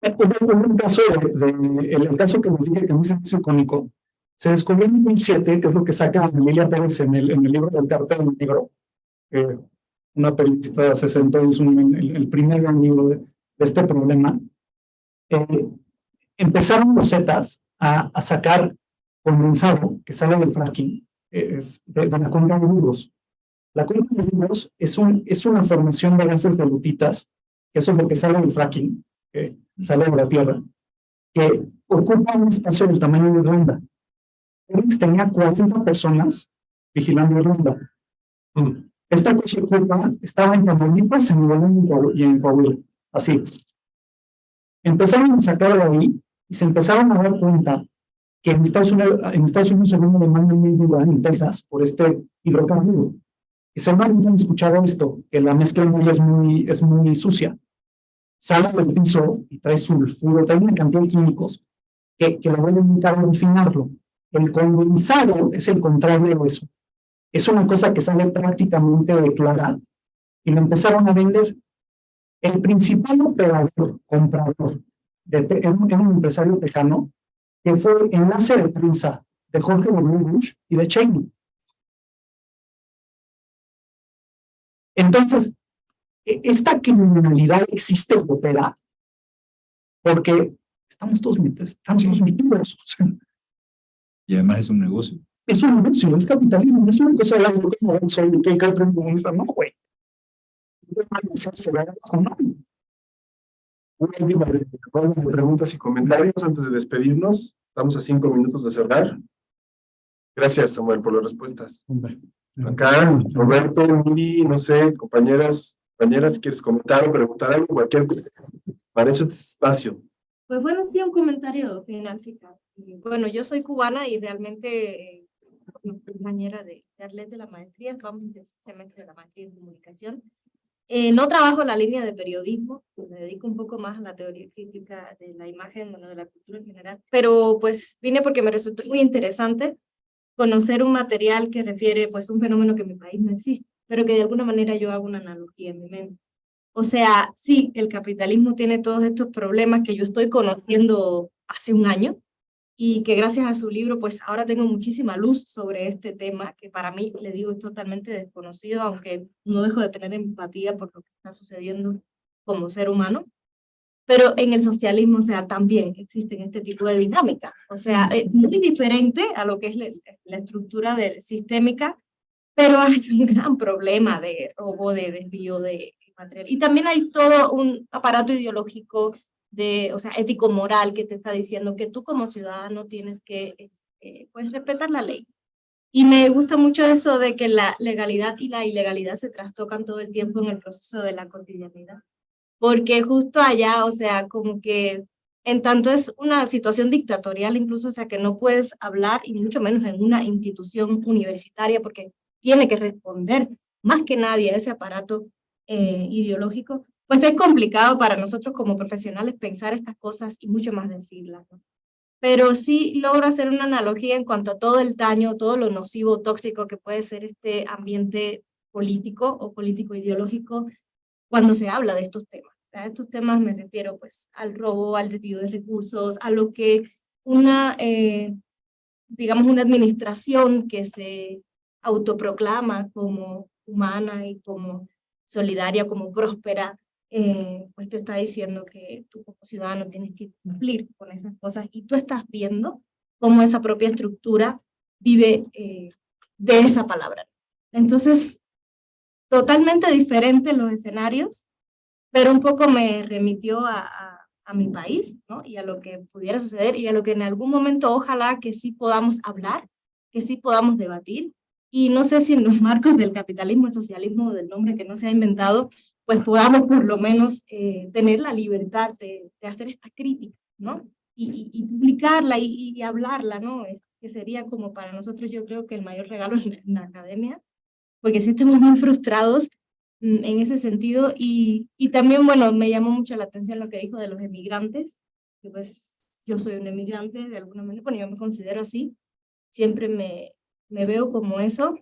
Hubo un caso el caso que les dije que a mí se me hizo icónico. Se descubrió en 2007, que es lo que saca Emilia Pérez en el libro del cartel negro. Una periodista se sentó y hizo el primer gran libro de este problema. Empezaron los Zetas a sacar condensado que sale del fracking, de la cuenca de Burgos. La cuenca de Burgos es una formación de gases de lutitas, que eso es lo que sale del fracking, que sale de la tierra, que ocupa un espacio del tamaño de Irlanda. Tenía 40 personas vigilando Irlanda. Esta cosa estaba en Tamaulipas, en Nuevo León y en Coahuila. Así. Empezaron a sacar de ahí y se empezaron a dar cuenta que en Estados Unidos hay una demanda muy dura en Texas por este hidrocarburo. Y seguramente han escuchado esto, que la mezcla es muy sucia. Sale del piso y trae sulfuro, trae una cantidad de químicos que lo vuelven muy caro refinarlo. El condensado es el contrario de eso. Es una cosa que sale prácticamente declarada y lo empezaron a vender. El principal comprador era un empresario tejano que fue enlace de prensa de Jorge W. Bush y de Cheney. Entonces, esta criminalidad existe y opera porque estamos todos metidos. Y además es un negocio. Es un negocio, es capitalismo, no es una cosa de la como soy que cae comunista, no, güey. Preguntas y comentarios antes de despedirnos. Estamos a 5 minutos de cerrar. Gracias, Samuel, por las respuestas. Acá, Roberto, Miri, no sé, compañeras, si quieres comentar o preguntar algo, cualquier cosa. Para eso es espacio. Pues bueno, sí, un comentario final, sí, claro. Bueno, yo soy cubana y realmente compañera de Arlet de la maestría, vamos en el semestre de la maestría en comunicación. No trabajo en la línea de periodismo, me dedico un poco más a la teoría crítica de la imagen, bueno, de la cultura en general, pero pues vine porque me resultó muy interesante conocer un material que refiere pues un fenómeno que en mi país no existe, pero que de alguna manera yo hago una analogía en mi mente. O sea, sí, el capitalismo tiene todos estos problemas que yo estoy conociendo hace un año y que gracias a su libro, pues ahora tengo muchísima luz sobre este tema que para mí, le digo, es totalmente desconocido, aunque no dejo de tener empatía por lo que está sucediendo como ser humano. Pero en el socialismo, o sea, también existen este tipo de dinámicas. O sea, es muy diferente a lo que es la estructura sistémica, pero hay un gran problema de robo, de desvío de material. Y también hay todo un aparato ideológico o sea, ético-moral que te está diciendo que tú como ciudadano tienes que, pues, respetar la ley. Y me gusta mucho eso de que la legalidad y la ilegalidad se trastocan todo el tiempo en el proceso de la cotidianidad. Porque justo allá, o sea, como que en tanto es una situación dictatorial incluso, o sea, que no puedes hablar, y mucho menos en una institución universitaria, porque tiene que responder más que nadie a ese aparato ideológico, pues es complicado para nosotros como profesionales pensar estas cosas y mucho más decirlas, ¿no? Pero sí logro hacer una analogía en cuanto a todo el daño, todo lo nocivo, tóxico que puede ser este ambiente político o político-ideológico cuando se habla de estos temas. A estos temas me refiero pues al robo, al desvío de recursos, a lo que digamos, una administración que se autoproclama como humana y como solidaria, como próspera, pues te está diciendo que tú como ciudadano tienes que cumplir con esas cosas y tú estás viendo cómo esa propia estructura vive de esa palabra. Entonces, totalmente diferentes los escenarios, pero un poco me remitió a mi país, ¿no? Y a lo que pudiera suceder y a lo que en algún momento ojalá que sí podamos hablar, que sí podamos debatir. Y no sé si en los marcos del capitalismo, el socialismo, del nombre que no se ha inventado, pues podamos por lo menos tener la libertad de hacer esta crítica, ¿no? Y publicarla y hablarla, ¿no? Que sería como para nosotros, yo creo que el mayor regalo en la academia, porque sí estamos muy frustrados en ese sentido. Y también, bueno, me llamó mucho la atención lo que dijo de los emigrantes, que pues yo soy un emigrante de alguna manera, bueno, yo me considero así, siempre me veo como eso,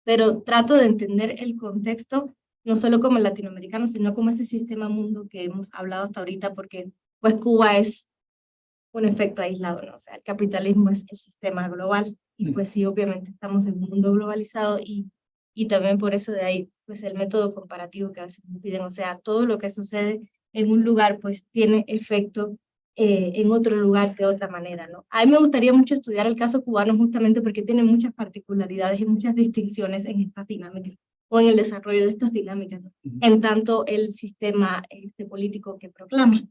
pero trato de entender el contexto, no solo como el latinoamericano, sino como ese sistema mundo que hemos hablado hasta ahorita, porque pues Cuba es un efecto aislado, ¿no? O sea, el capitalismo es el sistema global, y pues sí, obviamente estamos en un mundo globalizado y también por eso de ahí, pues el método comparativo que a veces nos piden, o sea, todo lo que sucede en un lugar, pues tiene efecto en otro lugar de otra manera, ¿no? A mí me gustaría mucho estudiar el caso cubano justamente porque tiene muchas particularidades y muchas distinciones en estas dinámicas o en el desarrollo de estas dinámicas, ¿no? En tanto el sistema político que proclama,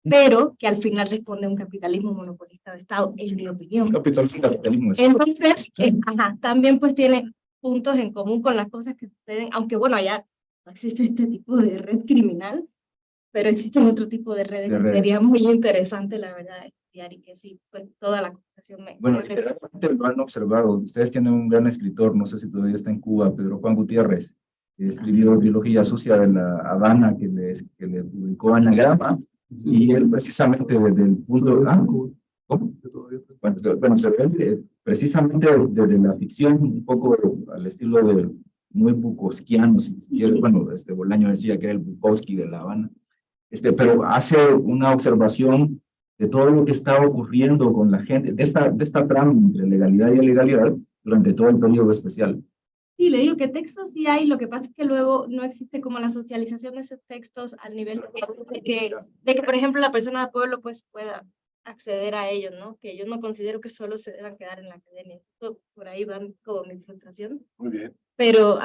pero que al final responde a un capitalismo monopolista de Estado, en mi opinión. Capitalismo es. Entonces, también pues tiene puntos en común con las cosas que suceden, aunque bueno, allá no existe este tipo de red criminal, pero existen otro tipo de redes que sería muy interesante, la verdad, estudiar y que sí, pues toda la conversación Bueno, literalmente lo han observado. Ustedes tienen un gran escritor, no sé si todavía está en Cuba, Pedro Juan Gutiérrez, que escribió Biología Sucia de la Habana, que le publicó Anagrama, y él precisamente desde el punto... ¿cómo? Bueno, pero él, precisamente desde la ficción, un poco al estilo de muy bukowskiano, si quieres, bueno, Bolaño decía que era el Bukowski de La Habana, pero hace una observación de todo lo que está ocurriendo con la gente, de esta trama entre legalidad y ilegalidad durante todo el periodo especial. Sí, le digo que textos sí hay, lo que pasa es que luego no existe como la socialización de esos textos al nivel de que por ejemplo, la persona de pueblo pues pueda acceder a ellos, ¿no? Que yo no considero que solo se deban quedar en la academia. Por ahí va como mi frustración. Muy bien. Pero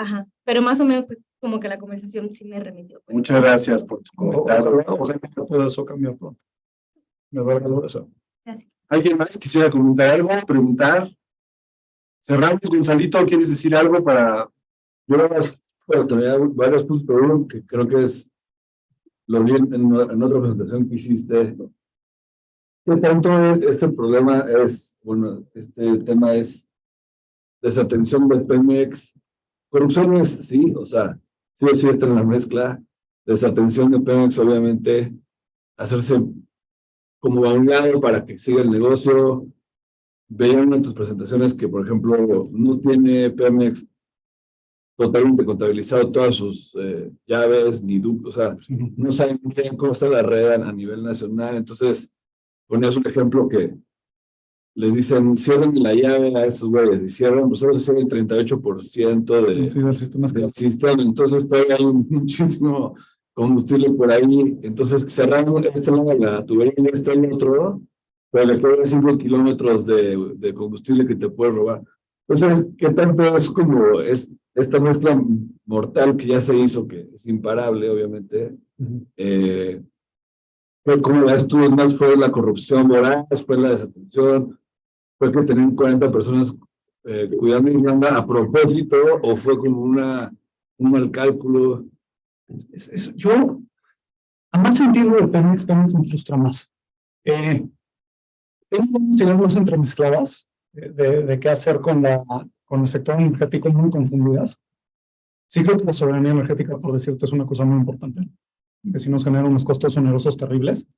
más o menos como que la conversación sí me remitió. Pues. Muchas gracias por tu comentario. Ojalá que todo eso cambie pronto. Me va a dar eso. Gracias. ¿Alguien más quisiera comentar algo, preguntar? Cerramos, Gonzalito, ¿quieres decir algo para...? Yo nada más, bueno, tenía varios puntos, pero uno que creo que es, lo vi en otra presentación que hiciste, ¿Qué tanto este problema es, bueno, este tema es desatención de Pemex? Corrupción es, sí, o sea, sí o sí está en la mezcla. Desatención de Pemex, obviamente, hacerse como a un lado para que siga el negocio. Veían en tus presentaciones que, por ejemplo, no tiene Pemex totalmente contabilizado todas sus llaves ni ductos, o sea, no saben bien cómo está la red a nivel nacional. Entonces, ponías un ejemplo que les dicen, cierren la llave a estos güeyes, y cierran, pues solo se cierra el 38% del sistema del sistema, entonces todavía hay muchísimo combustible por ahí. Entonces cerraron este lado de la tubería y este el otro, pero le quedan 5 kilómetros de combustible que te puedes robar. Entonces, ¿qué tanto es como esta mezcla mortal que ya se hizo, que es imparable, obviamente? ¿Cómo ves tú? ¿Más fue la corrupción moral? ¿Fue la desatención? ¿Fue que tenían 40 personas cuidando Irlanda a propósito? ¿O fue como un mal cálculo? Yo, a más sentido de Pemex me frustra más. Tengo ideas más entremezcladas de qué hacer con el sector energético muy confundidas. Sí creo que la soberanía energética, por decirte, es una cosa muy importante, que si nos genera unos costos onerosos terribles.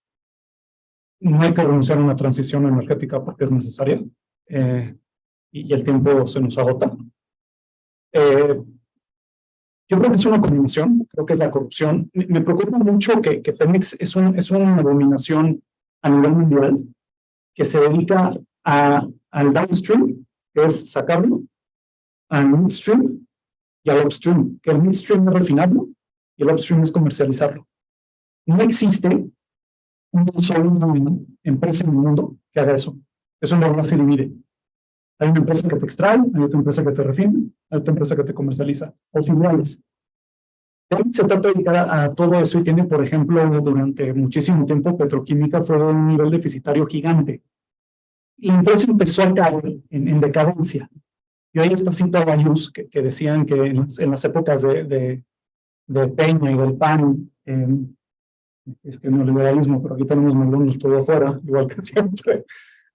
No hay que renunciar a una transición energética porque es necesaria, y el tiempo se nos agota. Yo creo que es una combinación, creo que es la corrupción. Me preocupa mucho que Pemex es una abominación a nivel mundial que se dedica al downstream, que es sacarlo, al midstream y al upstream, que el midstream es refinarlo y el upstream es comercializarlo. No existe una sola empresa en el mundo que haga eso. Eso no se divide. Hay una empresa que te extrae, hay otra empresa que te refina, hay otra empresa que te comercializa, o filiales. Se trata de dedicar a todo eso y tiene, por ejemplo, durante muchísimo tiempo, Petroquímica fue de un nivel deficitario gigante. La empresa empezó a caer en decadencia. Y hoy está Cita Bayús, que decían que en las épocas de Peña y del PAN, este neoliberalismo, pero aquí tenemos melones todo afuera, igual que siempre,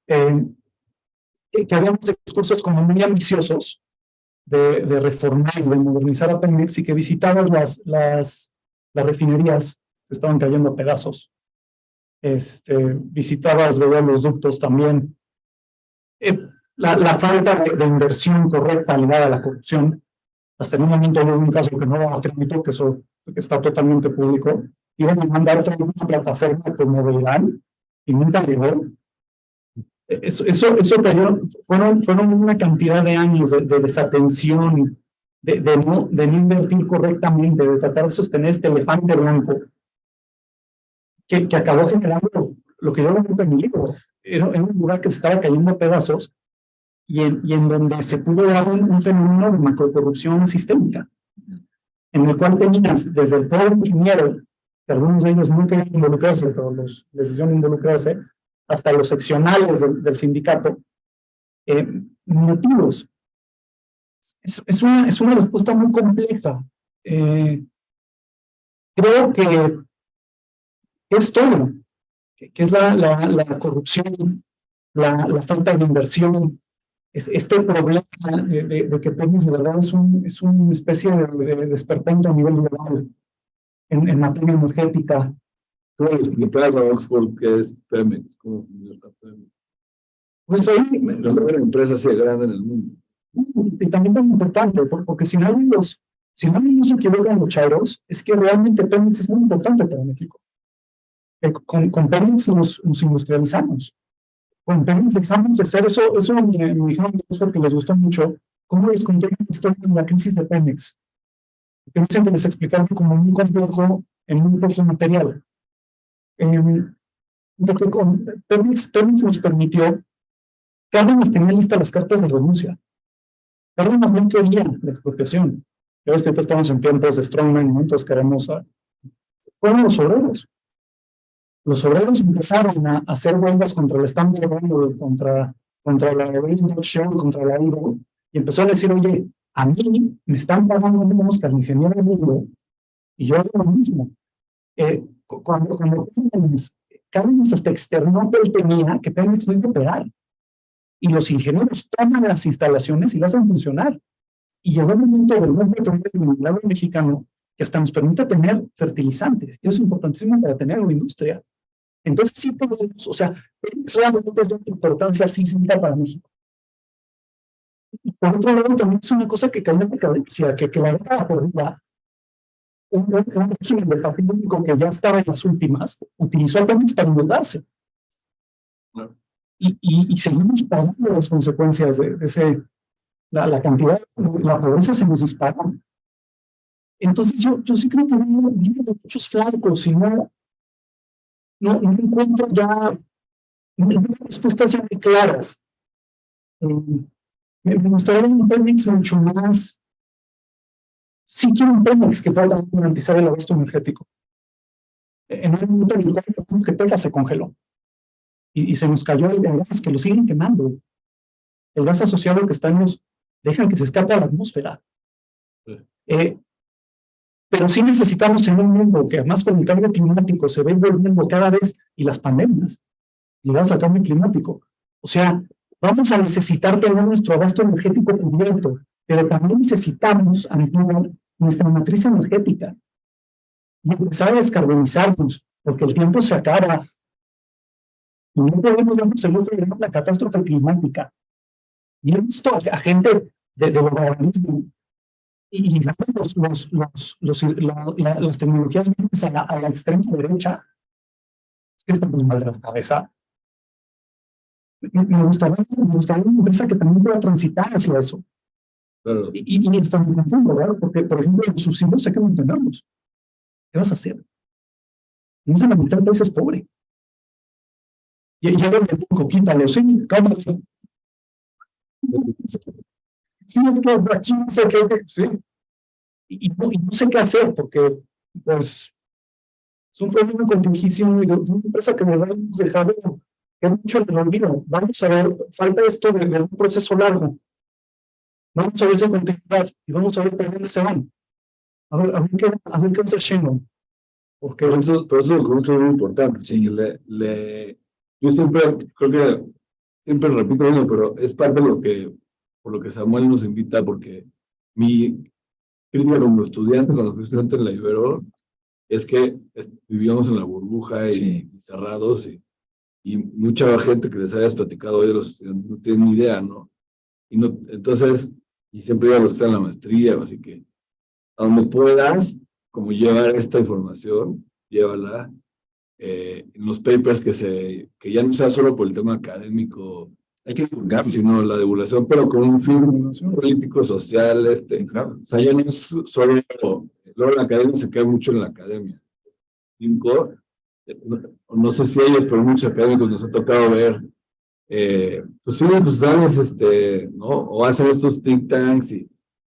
que había unos discursos como muy ambiciosos de reformar y de modernizar a Pemex, y que visitabas las refinerías, se estaban cayendo a pedazos. Visitabas, veías los ductos también. La falta de inversión correcta ligada a la corrupción. Hasta en un momento hubo un caso que no acredito, que eso que está totalmente público, iban a mandar otra una plataforma como de Irán y nunca llegó. Eso fueron una cantidad de años de desatención, de no invertir correctamente, de tratar de sostener este elefante blanco, que acabó generando lo que yo veo en mi libro. Era un lugar que se estaba cayendo a pedazos, y en donde se pudo dar un fenómeno de macrocorrupción sistémica, en el cual tenías desde el pobre ingeniero, que algunos de ellos nunca iban a involucrarse, pero les decidieron involucrarse, hasta los seccionales del sindicato, motivos. Es una respuesta muy compleja. Creo que es todo, que es la corrupción, la falta de inversión, este problema de que Pemex de verdad es una especie de esperpento a nivel global en materia energética. ¿Cómo le explicas a Oxford qué es Pemex? ¿Cómo funciona Pemex? Pues ahí, La primera empresa así grande en el mundo. y también es importante, porque si no se equivocan los chavos, es que realmente Pemex es muy importante para México. Con Pemex nos industrializamos. Con Pemex dejamos de ser eso me dijeron que les gustó mucho, cómo les conté la historia de la crisis de Pemex. Que dicen que les explicaron como muy complejo en muy poco material. Porque con Pemex nos permitió, Cárdenas tenía listas las cartas de renuncia. Cárdenas no quería la expropiación. Ya ves que ahorita estamos en tiempos de strongman, ¿no? Entonces queremos fueron los obreros. Los obreros empezaron a hacer huelgas contra el Standard Oil, contra la Shell, contra la Hydro, y empezaron a decir, oye, a mí me están pagando menos que al ingeniero del mundo, y yo hago lo mismo. Cuando Cárdenas hasta externó que él tenía que Pemex no iba a operar. Y los ingenieros toman las instalaciones y las hacen funcionar. Y llegó el momento del nuevo petróleo lado mexicano que hasta nos permite tener fertilizantes. Y eso es importantísimo para tener una industria. Entonces sí tenemos, o sea, realmente es de una importancia sísmica para México. Y por otro lado también es una cosa que cayó en decadencia, que la década perdida, un régimen del Partido Único que ya estaba en las últimas, utilizó a Pemex para endeudarse. Y seguimos pagando las consecuencias de ese, la cantidad, la pobreza se nos dispara. Entonces yo sí creo que viene de muchos flancos y no encuentro ya respuestas ya muy claras. Me gustaría un Pemex mucho más. Sí quiero un Pemex que pueda garantizar el abasto energético. En un momento en el cual que Texas se congeló y se nos cayó el gas, que lo siguen quemando. El gas asociado que está en los, dejan que se escape a la atmósfera. Pero sí necesitamos en un mundo que además con el cambio climático se ve volviendo cada vez, y las pandemias, ligadas al cambio climático. O sea, vamos a necesitar tener nuestro abasto energético cubierto, pero también necesitamos ampliar nuestra matriz energética y empezar a descarbonizarnos, porque el tiempo se acaba. Y no podemos darnos el lujo de la catástrofe climática. Y he visto a gente del organismo y las tecnologías a la extrema derecha, es que estamos mal de la cabeza. Me gustaría una empresa que también pueda transitar hacia eso. Claro. Y está muy confuso, ¿verdad? Porque, por ejemplo, los subsidios hay que mantenerlos. ¿Qué vas a hacer? No se la mitad del país es pobre. Y ya lo poco, quítalo, sí, cámara. Sí, es que aquí no sé qué, sí. Y no sé qué hacer, porque, pues, es un problema complejísimo y de una empresa que nos hemos dejado que mucho en el olvido. Vamos a ver, falta esto de un proceso largo. Vamos a ver esa continuidad y vamos a ver por dónde se van. A ver qué va a hacer Sheinbaum. Porque Por eso lo que es muy importante. Sí, yo siempre creo que siempre repito uno, pero es parte de por lo que Samuel nos invita, porque mi crítica como estudiante, cuando fui estudiante en la Ibero, es que vivíamos en la burbuja y cerrados, y mucha gente que les hayas platicado hoy de los estudiantes no tienen ni idea, ¿no? Entonces, y siempre digo a los que están en la maestría, así que a donde puedas, como llevar esta información, llévala en los papers que ya no sea solo por el tema académico, Hay que divulgar, sino la divulgación, pero con un fin político, social, claro. O sea, ya no es solo, luego la academia se queda mucho en la academia. No sé si ellos, pero muchos académicos nos ha tocado ver, pues sí, pues sabes, ¿no? O hacen estos think tanks y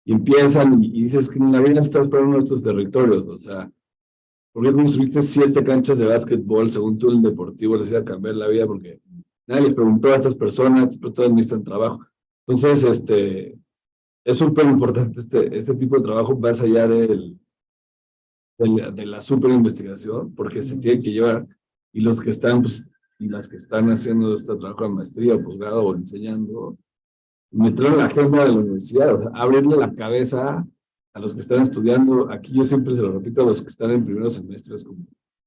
empiezan y dices que en la vida estás para uno de estos territorios, o sea, ¿por qué construiste 7 canchas de básquetbol según tú el deportivo les iba a cambiar la vida? Porque nadie le preguntó a estas personas, pero todas necesitan trabajo. Entonces, es súper importante este tipo de trabajo más allá de la super investigación, porque se tiene que llevar, y los que están, pues, y las que están haciendo este trabajo de maestría, posgrado o enseñando, meterlo en la agenda de la universidad, o sea, abrirle la cabeza a los que están estudiando. Aquí yo siempre se lo repito a los que están en primeros semestres, como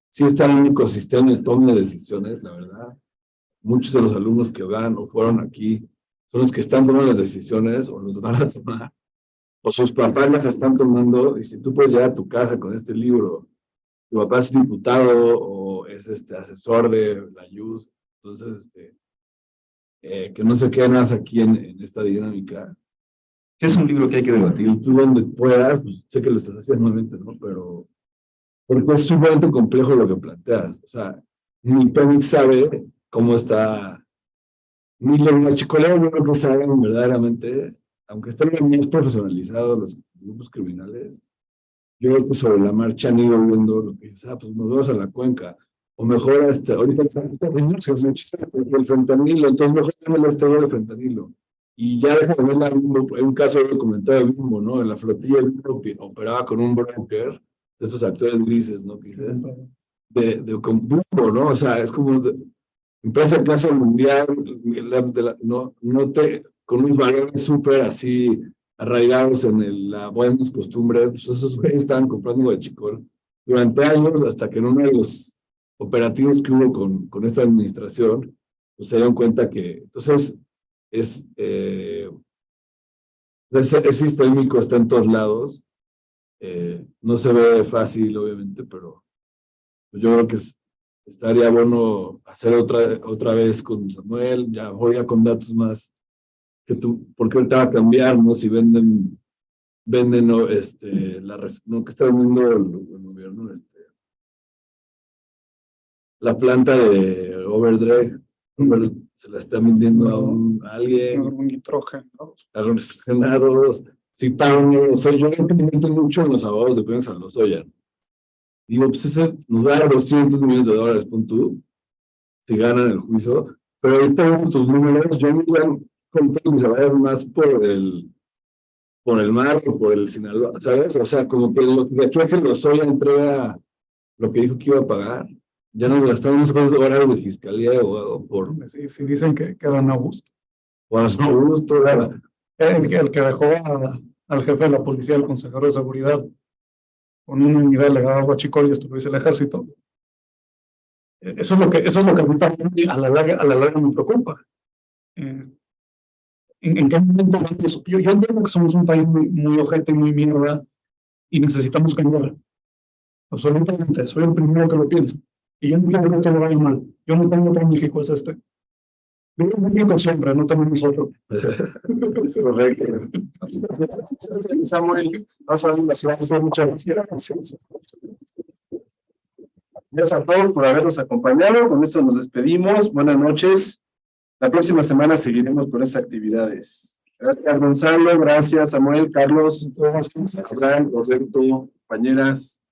si está en un ecosistema de toma de decisiones, la verdad. Muchos de los alumnos que van o fueron aquí son los que están tomando las decisiones o los van a tomar, o sus papás las están tomando, y si tú puedes llegar a tu casa con este libro, tu papá es diputado o es asesor de la IUS, entonces que no se quede más aquí en esta dinámica. Es un libro que hay que debatir. Y tú donde puedas, pues, sé que lo estás haciendo nuevamente, ¿no? Pero porque es sumamente complejo lo que planteas. O sea, ni Pemex sabe cómo está, ni los machicoleros no creo que saben verdaderamente, aunque estén bien profesionalizados los grupos criminales, yo creo que sobre la marcha han ido viendo lo que dices, pues nos vamos a la cuenca, o mejor ahorita el fentanilo, entonces mejor déjame el estado de fentanilo. Y ya deja de ver un caso documentado de Bimbo, ¿no? En la flotilla Bimbo operaba con un broker, de estos actores grises, ¿no? Que dices, computo, ¿no? O sea, es como empresa de clase mundial, con unos valores súper así arraigados en las buenas costumbres, pues esos güeyes estaban comprando huachicol durante años, hasta que en uno de los operativos que hubo con esta administración, pues se dieron cuenta que, entonces, es sistémico, está en todos lados, no se ve fácil, obviamente, pero yo creo que estaría bueno hacer otra vez con Samuel, ya voy a con datos más que tú, porque ahorita va a cambiar, ¿no? Si venden ¿no? Que está vendiendo el gobierno, la planta de Overdrive, se la está vendiendo a alguien, Un nitrógeno. a los nitrogenados, si pagan, yo implemento mucho en los abogados de Cuenca San Lozoya. Digo, pues ese nos va a dar $200 millones, pon tú, si ganan el juicio, pero ahorita vemos tus números, yo me voy a contar mis abogados más por el mar o por el Sinaloa, ¿sabes? O sea, como que de aquí a que Lozoya entrega lo que dijo que iba a pagar, ya nos gastamos unos cuantos horarios de fiscalía de abogado por... Sí, dicen que quedan a gusto. Bueno, no gusto, El que dejó al jefe de la policía, el consejero de seguridad, con una unidad legada a Huachicol y estuviese el ejército. Eso es lo que a la larga me preocupa. ¿En qué momento vamos? Yo entiendo que somos un país muy ojete y muy mierda y necesitamos cambiar. Absolutamente, soy el primero que lo piensa. Y yo no quiero que todo vaya mal. Yo no tengo otro México, es este. Vivo en México siempre, no tenemos otro. Correcto. Samuel, vas a ver la ciudad, muchas gracias. Gracias a todos por habernos acompañado. Con esto nos despedimos. Buenas noches. La próxima semana seguiremos con estas actividades. Gracias, Gonzalo. Gracias, Samuel, Carlos. Gracias, Roberto, compañeras.